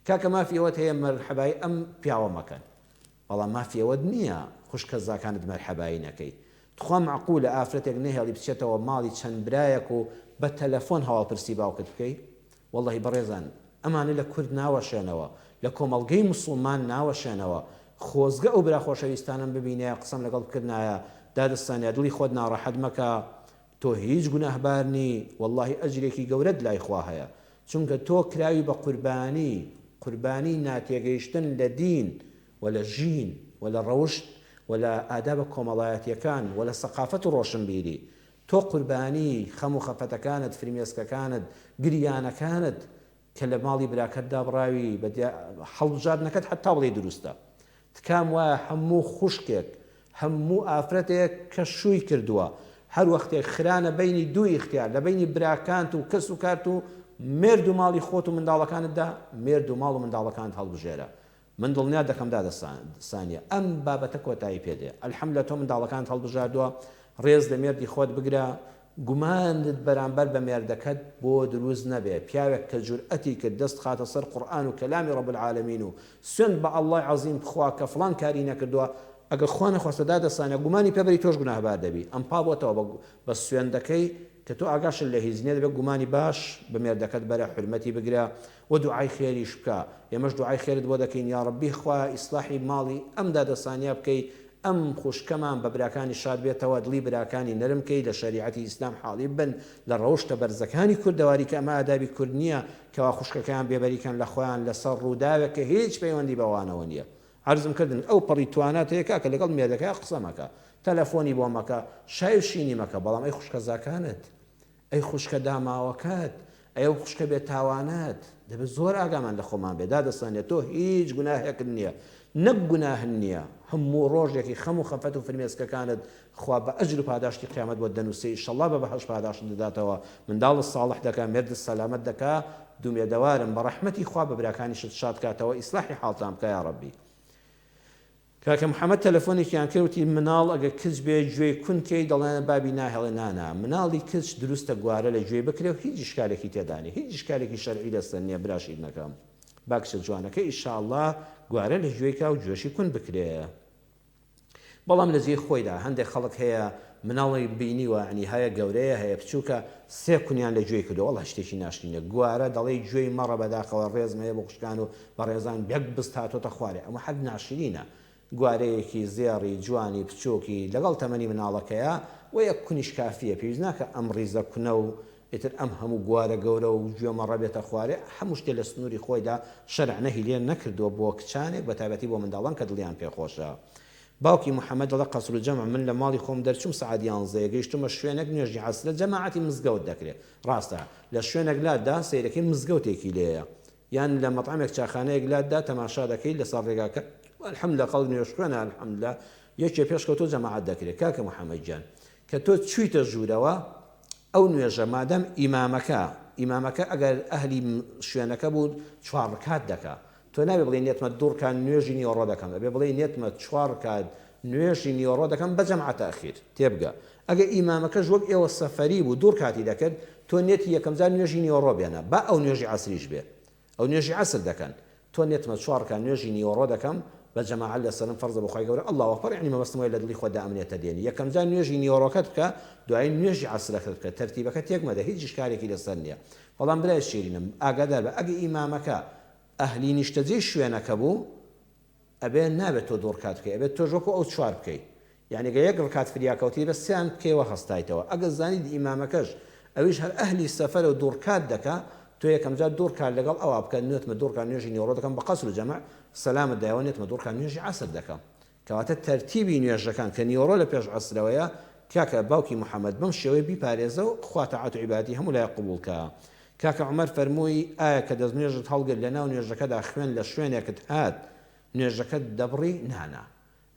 Speaker 1: کاکە مافیەوەت هەیە مەرحەبای ئەم پیاوە مەکەن بەڵام مافیەوەت نییە خوشکە زاکانت مەرحەبایی نەکەی تخوا معقولە ئافرەتێک نەهێڵی بچێتەوە ماڵی چەند برایەک و بە تەلەفۆن هەواڵپرسی باوکت بکەی وەڵڵاهی بەڕێزان ئەمانە لە کورد ناوەشێنەوە لە کۆمەڵگەی موسڵمان ناوەشێنەوە خۆزگە ئەو برا خۆشەویستانم ببینێ قسەم لەگەڵ بکردنایە دادستانیا دڵی خۆت ناڕەحەت مەکە تۆ هیچ گوناهبارنی وەڵڵاهی ئەجرێکی گەورەت لای خوا هەیە چونکە تۆ کراوی بە قوربانی ناتێگەیشتن لە دین ولا ژین ولا ڕەوشت ولا ئادابە کۆمەڵایەتیەکان ولا سەقافەت و ڕۆشنبیری تۆ قوربانی خەم و خەفەتەکانت فرمێسکەکانت گریانەکانت کە لە ماڵی براکەتدا بڕاوی بە هەڵبژاردنەکەت حتا بڵێ دروستە تکام وایە هەموو خوشکێک هەموو ئافرەتێک کە شووی کردووە هەر وەختێک خرانە بینی دوو ئیختیار لە بینی براکانت و کەس و کارت و مێرد و ماڵی خۆت و منداڵەکانتدا مێرد و ماڵ و منداڵەکانت هەڵبژێرە من دڵنیا دەکەم دادەستانیە ئەم بابەتە کۆتایی پێدێ ئەلحەمدولە تۆ منداڵەکانت هەڵبژاردووە ڕێز لە مێردی خۆت بگرە گوماندت بەرامبەر بە مێردەکەت بۆ دروست نەبێ پیاوێک کە جورئەتی کرد دەست خاتە سەر قورئان و کەلامی ڕەب العالەمین و سوێند بە ئەڵڵای عەزیم بخوا کە فڵان کاری نەکردووە ئەگەر خوا نەخواستە دادەستانە گومانی پێبەری تۆش گوناهبار دەبی ئەم پابۆتەوە بە سوێندەکەی کە تۆ ئاگاشت لە هیزنێ دەبێت گومانی باش بە مێردەکەت بەرە حرمەتی بگرە و دوعای خێریش بکە ئێمەش دوعای خێرت بۆ دەکەین یا ڕەبی خوا ئیسلاحی ماڵی ئەم دادەستانیا بکەی ئەم خوشکەمان بە براکانی شاد بێتەوە دڵی براکانی نەرمکەی لە شەریعەتی ئیسلام حاڵی بن لە ڕەوشتە بەرزەکانی کوردەواری کە ئەمە ئادابی کورد نییە کەوا خوشکەکەیان بێبەریکەن لە خۆیان لەسەر ڕووداوێک کە هیچ پەیوەندی بەوانەوە نییە عەرزم کردن ئەو پەڕی توانات هەیە کاکە لەگەڵ مێردەکەی قسە مەکە تەلەفۆنی بۆ مەکە شای و شینی مەکە بەڵام ئەی خوشکە زاکانت ئەی خوشکە داماوەکەت ئەو خوشکە بێتاوانات دەبێت زۆر ئاگامان لە خۆمان بێ دادەستانێت تۆ هیچ گوناهێکت نییە نەک گوناه نییە هەموو ڕۆژێکی خەم و خەفەت و فرمێسکەکانت خوا بە ئەجر و پاداشتی قیامەت بۆ دەنووسی ئینشەڵڵا بە بەهەش پاداشت دەداتەوە منداڵت ساڵح دەکا مێردت سەلامەت دەکا دوومێدەوارم بە ڕەحمەتی خوا بە براکانیشت شاد کاتەوە ئیسلاحی حاڵتان بکە یا ڕەبی کاکە محەممەد تەلەفۆنێکیان کردوتی مناڵ ئەگە کچ بێ گوێی کونکەی دەڵێنە بابی ناهێڵێ نانا مناڵی کچ دروستە گوارە لە گوێ بکرێ و هیچ شکارێکی تێدانی هیچ شکارێکی شەرعی لەسەر نییە براشید نەکەم باکسە جوانەکە ئیشاءالله گوارە لە گوێیکا و گوێشی کون بکرێ بەڵام لە جێ خۆیدا هەندێک خەڵک هەیە مناڵی بینیوە عنی هەیە گەورەیە هەیە بچووکە سێ کونیان لە گوێی کردو وەڵا شتێکی ناشرینە گوارە دەڵێ گوێی مەڕە بەداخەوە ڕێزمەیە بۆ خوشکان و بە ڕێزان بێک بست هاتۆتە خوارێ ئەمە حەد ناشرینە گوارەیەکی زێڕی جوانی بچۆکی لەگەڵ تەمەنی مناڵەکەیە و یەک کونیش کافیە پێویست ناکە ئەم ڕیزە کونە و ئیتر ئەم هەموو گوارە گەورە و گوێمە ڕەبێتە خوارێ هەموو شتێ لە سنووری خۆیدا شەرع نەهی لێ نەکردووە بۆ کچانێک بە تایبەتی بۆ منداڵان کە دڵیان پێخۆشە. باوکی محەممەد دەڵە قەسر و جەمع من لە ماڵی خۆم دەرچوم سەعات 11 گەیشتمە شوێنێک نوێژی عەسرە جەماعەتی مزگەوت دەکرێت. ڕاستە لە شوێنێک لاتدا سەیرەکەی مزگەوتێکی لێیە یان لە مەطعمێک چاخانەیەک لاتدا تەماشا دەکەیت لەسەر ڕێگاکە الحەمدولە خەڵک نوێژ خوێنە الحەمدولە یەکێ پێشکەوتۆ جەماعەت دەکرێت. کاکە محەممەد گیان کە تۆ چوویتە ژوورەوە ئەو نوێژە مادەم ئیمامەکە ئەگەر ئەهلی شوێنەکە بوو 4 ڕکات دەکا تۆ نابێ بڵێ نێتمە دوورکان نوێژی نیوەڕۆ دەکەم ئەبێ بڵێ نێتمە 4 ڕکات نوێژی نیوەڕۆ دەکەم بە جەماعەت تاخیر تێبگە. ئەگە ئیمامەکەش وەک ئێوە سەفەری بوو دوور کاتی دەکرد تۆ نێتی یەکەم جار نوێژی نیوەڕۆ بێنە با ئەو نوێژی عەسریش بێ ئەو نوێژی عەسر دەکەن تۆ نێتمە 4 ڕکات نوێژی نیوەڕۆ دەکەم بە جەماعەت لەسەرم فەرزە بەخوای گەورە الله ئەکبەر یعنی مەبەستم وایە لە دڵی خۆدا ئەمنێتە دێنی یەکەم جار نوێژی نیوەڕۆکەت بکە دوای نوێژی عەسرەکەت بکە تەرتیبەکە تێک مەدە هیچ شکارێکی لەسەر نییە. بەڵام برای شیرینم ئاگادار بە ئەگە ئیمامەکە ئەهلی نیشتەجێی شوێنەکە بوو ئەبێ نابێت تۆ دوور کات بکەی ئەبێت تۆ ژۆکۆ ئەو 4 بکەیت یعنی گە 1 ڕکات فریاکەوتی بە 3 بکەیەوە هەستایتەوە. ئەگە زانید ئیمامەکەش ئەویش هەر ئەهلی سەفەرە و دوور کات دەکا تۆ یەکەم جار دوور کات لەگەڵ ئەوە بکە نوێتمە دوور کات نوێژی نیوەڕۆ دەکەم بە قەسر و جەمع سەلامت دایەوە نێتمە دوور کات نوێژی عەسر دەکەم کەواتە تەرتیبی نوێژەکان کە نیوەڕۆ لە پێش عەسرەوەیە کاکە باوکی محەممەد بەم شێوەی بیپارێزە و خوا تەعات و عیبادەتی هەموو لای قبوڵکە. کاکە عومەر فەرمووی ئایا کە دەست نوێژت هەڵگرت لە ناو نوێژەکەدا خوێن لە شوێنێکت هات نوێژەکەت دەبڕی نانا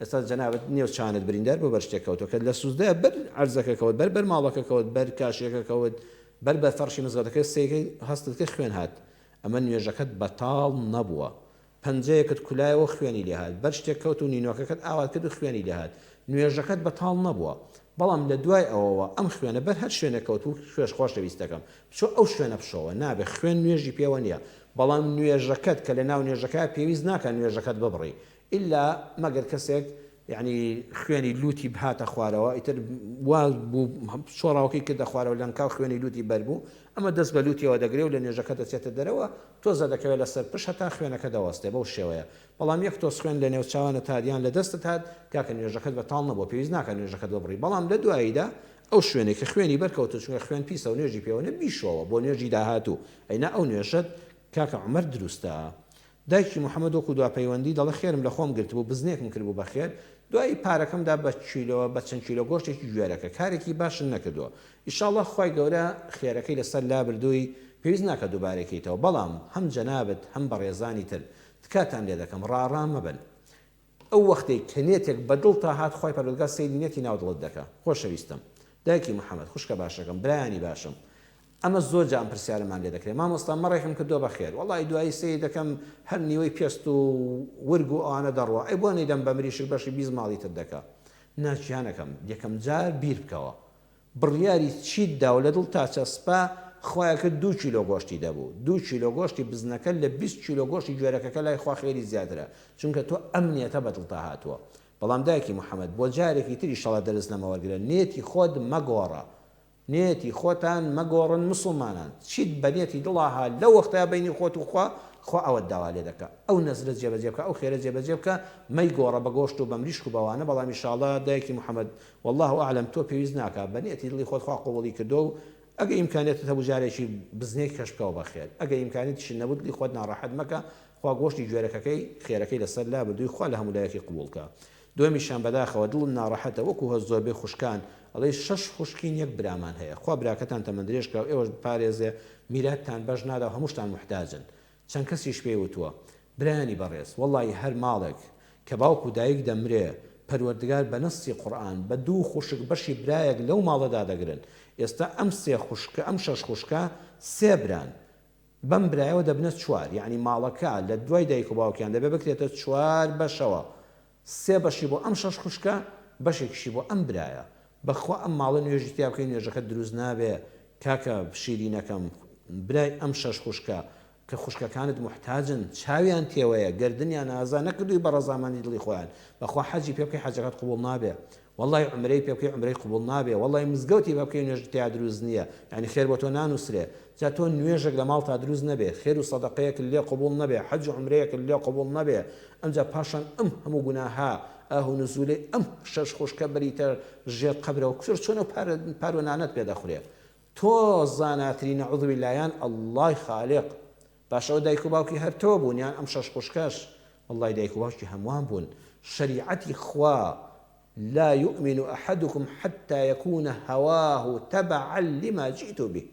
Speaker 1: ئێستا جەنابەت نێو چانت بریندار بۆ بەر شتێکەوتەوە کە لە سوزدەیە بەر عەرزەکەکەوت بەر ماڵەکەکەوت بەر کاشێکەکەوت بەر بە فەرشی مزگەوتەکە سێگەی هەستت کرد خوێن هات ئەمە نوێژەکەت بەتاڵ نەبووە پەنجەیەکت کولایەوە خوێنی لێ هات بەر شتێک کەوت و نینۆکەکەت ئاوات کرد و خوێنی لێ هات نوێژەکەت بەتاڵ نەبووە. بەڵام لە دوای ئەوەوە ئەم خوێنە بەر هەر شوێنەکەوت و خوێش خۆشەویستەکەم بچۆ ئەو شوێنە بشەوە نابێ خوێن نوێژی پێوە نییە. بەڵام نوێژەکەت کە لە ناو نوێژەکە پێویست ناکە نوێژەکەت ببڕی ئللا مەگەر کەسێک یعنی خوێنی لوتی بهاتە خوارەوە ئیتر واز بوو شۆڕاوەکەی کردە خوارەوە لەنکاو خوێنی لوتی بەربوو ئەمە دەست بە لوتیەوە دەگرێ و لە نوێژەکە دەچێتە دەرەوە تۆزە دەکەوێت لەسەر پشت هەتا خوێنەکە دەوەستێ بەو شێوەیە. بەڵام یەک تۆ خوێن لە نێو چاوانە تادیان لە دەستت هات کاکە نوێژەکەت بەتاڵ نەبووە پێویست ناکە نوێژەکەت ببڕی. بەڵام لە دواییدا ئەو شوێنێک کە خوێنی بەرکەوتە چونکە خوێن پیسە و نوێژی پێوە بیشەوە بۆ نوێژی داهاتوو ئەینا ئەو نوێژت کاکە عومەر دروستە. دایکی محەممەد وەکو دواپەیوەندی دەڵە خێرم لە خۆم گرت بوو بزنێکم کرد بوو بەخێر دوای پارەکەمدا بە چیلۆ بە چەند کیلۆ گۆشتێکی گوێرەکە کارێکی باشن نەکردووە ئیشاڵڵا خوای گەورە خێرەکەی لەسەر لا بردووی پێویست ناکە دووبارەکەیتەوە. بەڵام هەم جەنابەت هەم بەڕێزانی تر تکاتان لێ دەکەم ڕاڕام مەبن ئەو وەختەی کە نێتێک بەدڵ تا هات خوای پەروەردگار سەیری نێتی ناو دڵت دەکا. خۆشەویستم دایکی محەممەد خوشکە باشەکەم برایانی باشم ئەمە زۆر جام پرسیارمان لێ دەکرێت مامۆستا مەڕێکم کردۆ بەخێر وەڵی دوایی سەی دەکەم هەر نیوەی پێست و ورگ و ئەوانە دەڕوە ئەی بۆ نەیدەم بە مریشک بەشی 20 ماڵی تر دەکا ناچیانەکەم یەکەم جار بیر بکەوە بڕیاری چیت دا و لە دڵ تا چەسپا خۆیەکە 2 کیلۆ گۆشتی دەبوو 2 کیلۆ گۆشتی بزنەکە لە 20 کیلۆ گۆشتی گوێرەکەکە لای خوا خێری زیاترە چونکە تۆ ئەمنیەتە بەدڵ تا هاتووە. بەڵام دایکی محەممەد بۆ جارێکی تری شەڵە دەرز نەمەوەرگرە نێتی خۆت مەگۆڕە نێتی خۆتان مەگۆڕن مسلمانان چیت بە نێتی دڵاها لە وەختە بینی خۆت و خوا ئەوەت داوا لێ دەکە ئەو نەزرە جێبەجێ بکە ئەو خێرە جێبەجێ بکە مەیگۆڕە بە گۆشت و بە مریشک و بەوانە. بەڵام ئینشاڵڵا دایکی محەممەد والله ئەعلەم تۆ پێویست ناکە بە نێتی دڵی خۆت خوا قوبوڵی کردو و ئەگە ئیمکانێتت هەبوو جارێکی بزنێک کەش بکەوە بەخێر ئەگە ئیمکانێتیش نەبوو دڵی خۆت ناڕەحەت مەکە خوا گۆشتی گوێرەکەکەی خێرەکەی لەسەر لا بردووی خوا لە هەموو لایەکی قبوڵکە. دومیشان بەداخەوە دڵ ناڕەحەتە وەکو هە زۆربەی خوشکان ئەڵێ 6 خوشکین یەک برامان هەیە خوا براکەتان تەمەندرێژکە و ئێوەش پارێزێ میراتتان بەش نادا و هەمووشتان محتاجن. چەند کەسیش پێی وتووە برایانی بەڕێز وەڵی هەر ماڵێک کە باوک و دایک دەمرێ پەروەردگار بە نەسی قورئان بە 2 خوشک بەشی برایەک لەو ماڵەدا دەگرن. ئێستا ئەم 3 خوشکە ئەم 6 خوشکە 3 بران بەم برایەوە دەبنە 4 یعنی ماڵەکە لە دوای دایک و باوکیان دەبێ بکرێتە 4 بەشەوە 3 بەشی بۆ ئەم 6 خوشکە بەشێکشی بۆ ئەم برایە بەخوا ئەم ماڵە نوێژی تیا بکەین نوێژەکە دروست نابێ کاکە شیرینەکەم برای ئەم 6 خوشکە کە خوشکەکانت محتاجن چاویان تێوەیە گردنیان ئازا نەکردووی بە ڕەزامەندی دڵی خۆیان بەخوا حەجی پێ بکەی حەجەکەت قبوڵ نابێ وەڵی عومرەی پێ بکەی عومرەی قبوڵ نابێ وەڵی مزگەوتی بە بکەی نوێژ تیا دروست نییە یعنی خێر بۆ تۆ نانووسرێ جا تۆ نوێژێک لە ماڵ تا دروست نەبێ خێر و سەدەقەیەک لێ قبوڵ نەبێ حەج و عومرەیەک لێ قبوڵ نەبێ ئەمجا پاشان ئەم هەموو گوناها ئاهو نزولێ ئەم 6 خوشکە بەریتە ژێر قەبرەوە کوسر چۆنە پارۆنانەت پێ دەخورێ تۆ تۆ زاناترینە عوذ باللهیان ئەڵڵای خالق باشەوە دایک و باوکی هەر تۆ بوون یان ئەم شەش خوشکەش وەڵڵای دایک و باوکی هەمووان بوون شریعەتی خوا لا يؤمن أحدكم حتى يكون هواه تبعا لما جئت به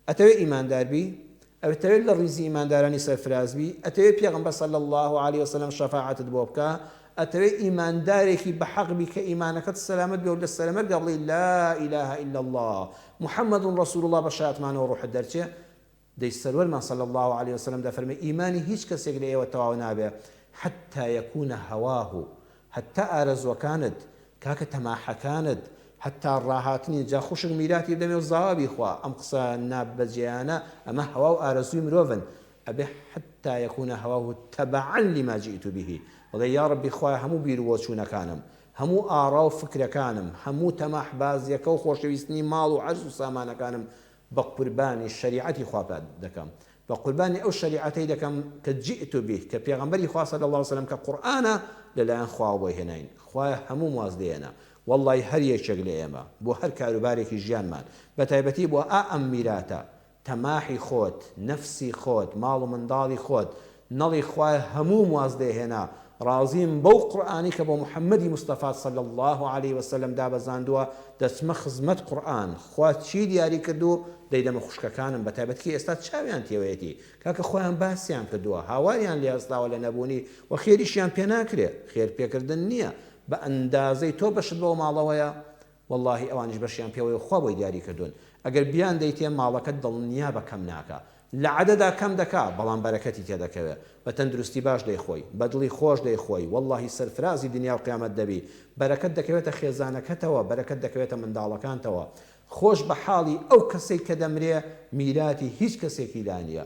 Speaker 1: أتوي إيمان دار بي أتوي للرزي إيمان داراني سرفراز بي أتوي بيغمبر صلى الله عليه وسلم شفاعة بوبكا أتوي إيمان دارك بحق بك إيمانك السلامة بيقول السلامة قبل لا إله إلا الله محمد رسول الله بشارت معنا وروح الدرجة دي السرور ما صلى الله عليه وسلم دا فرمي إيماني هيش كسيق ليه وتواونا به حتى يكون هواه حتى أرز وكانت كاك تماحة كانت حتى الراهاتني جا خوش الميلاتي بدمي الزوابي إخوة أم قصة الناب بجيانا أما هواه أرزوي مروفن أبي حتى يكون هواه تبعا لما جئت به وذي يا ربي إخوة همو بيرووشونا كانم همو آراو فكرة كانم همو تماح بازيا كو خوش ويسني مال وعرز وسامانا كانم بقرباني الشريعة إخوة دكم بقرباني أو شريعتي دكم كجئت به كبيغمبري إخوة صلى الله عليه وسلم كقرآن للا أخوة وهنين أخوة همو موازدينا والله هر يشغل إيما بو هر كاروباريكي جيان مان بتايبتي بو ميراتا تماحي خوت نفسي خوت مالو من دالي خوت نڵی خوای هەموو موازدێ هێنا ڕازیم بەو قورئانی کە بۆ محەممەدی مستەفا صلی الله عليه وسلم دابەزاندووە دەچمە خزمەت قورئان خوا چی دیاری کردو دەیدەمە خوشکەکانم بە تایبەتکی ئێستا چاویان تێوەیەتی کاکە خۆیان باسییان کردووە هاواریان لێ هەستاوە لە نەبوونی و خێریشیان پێ ناکرێ خێر پێکردن نییە بە ئەندازەی تۆ بەشت بەو ماڵەوەیە والله ئەوانش بەشیان پێوەیە خوا بۆی دیاری کردوون ئەگەر بیان دەیتێ ماڵەکەت دڵنیا بەکەم ناکە لە عەدەدا کەم دەکا بەڵام بەرەکەتی تێدەکەوێت بە تەندروستی باش دەیخۆی بە دڵی خۆش دەیخۆی واللهی سەرفرازی دنیا و قیامەت دەبی بەرەکەت دەکەوێتە خێزانەکەتەوە بەرەکەت دەکەوێتە منداڵەکانتەوە خۆش بە حاڵی ئەو کەسێک کە دەمرێ میراتی هیچ کەسێکی دانیە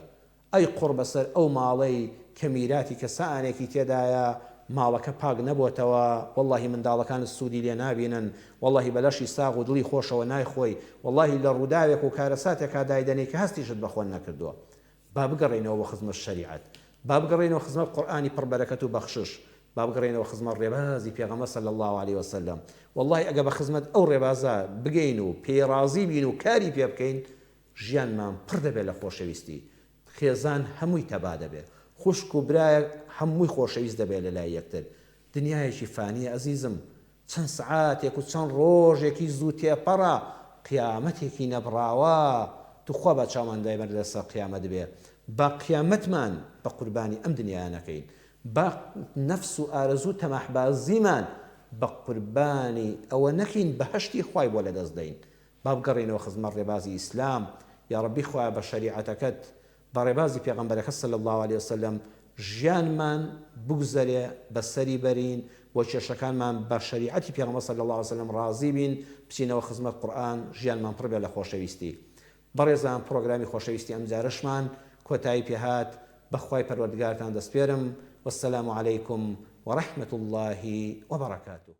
Speaker 1: ئەی قوڕ بەسەر ئەو ماڵەی کە میراتی کەسانێکی تێدایە ماڵەکە پاک نەبووتەوە واللهی منداڵەکان سوودی لێ نابینن واللهی بەلەشی ساغ و دڵی خۆشەوە نایخۆی واللهی لە ڕووداوێک و کارەساتێکا دایدەنێ کە هەستیشت بەخۆن نەکردووە با بگەڕێنەوە بە خزمەت شەریعەت با بگەڕێنەوە خزمەت قورئانی پڕبەرەکەت و بەخشش با بگەڕێنەوە خزمەت ڕێبازی پێغەمبەر صلی الله عليه وسلم واللهی ئەگە بە خزمەت ئەو ڕێبازە بگەین و پێڕازی بین و کاری پێ بکەین ژیانمان پڕ دەبێت لە خۆشەویستی خێزان هەمووی تەبا دەبێت خوشک و برایە هەمووی خۆشەویست دەبێت لە لای یەکتر دنیایەکی فانیە ئەزیزم چەند سعاتێک و چەند ڕۆژێکی زوو تێپەڕە قیامەتێکی نەبڕاوە توخوا بە چاومان دایبەر لەسەر قیامەت بێ با قیامەتمان بە قوربانی ئەم دنیایە نەکەین با نەفس و ئارەزوو تەماحبازیمان بە قوربانی ئەوە نەکەین بەهەشتی خوای بۆ لەدەست دەین با بگەڕێنەوە خزمەت ڕێبازی ئیسلام یا ڕەبی خوایە بە شەریعەتەکەت بە ڕێبازی پێغەمبەرەکە صلی الله عليه وسلم ژیانمان بگوزەرێ بەسەری بەرین بۆ کێشەکانمان بە شەریعەتی پێغەمبەر صلی الله عليه وسلم ڕازی بین بچینەوە خزمەت قورئان ژیانمان پڕ بێ لە خۆشەویستی بەڕێزان پرۆگرامی خۆشەویستی ئەم جارەشمان کۆتایی پێهات بەخوای پەروەردگارتان دەسپێرم والسلام عليكم ورحمة الله وبركاته.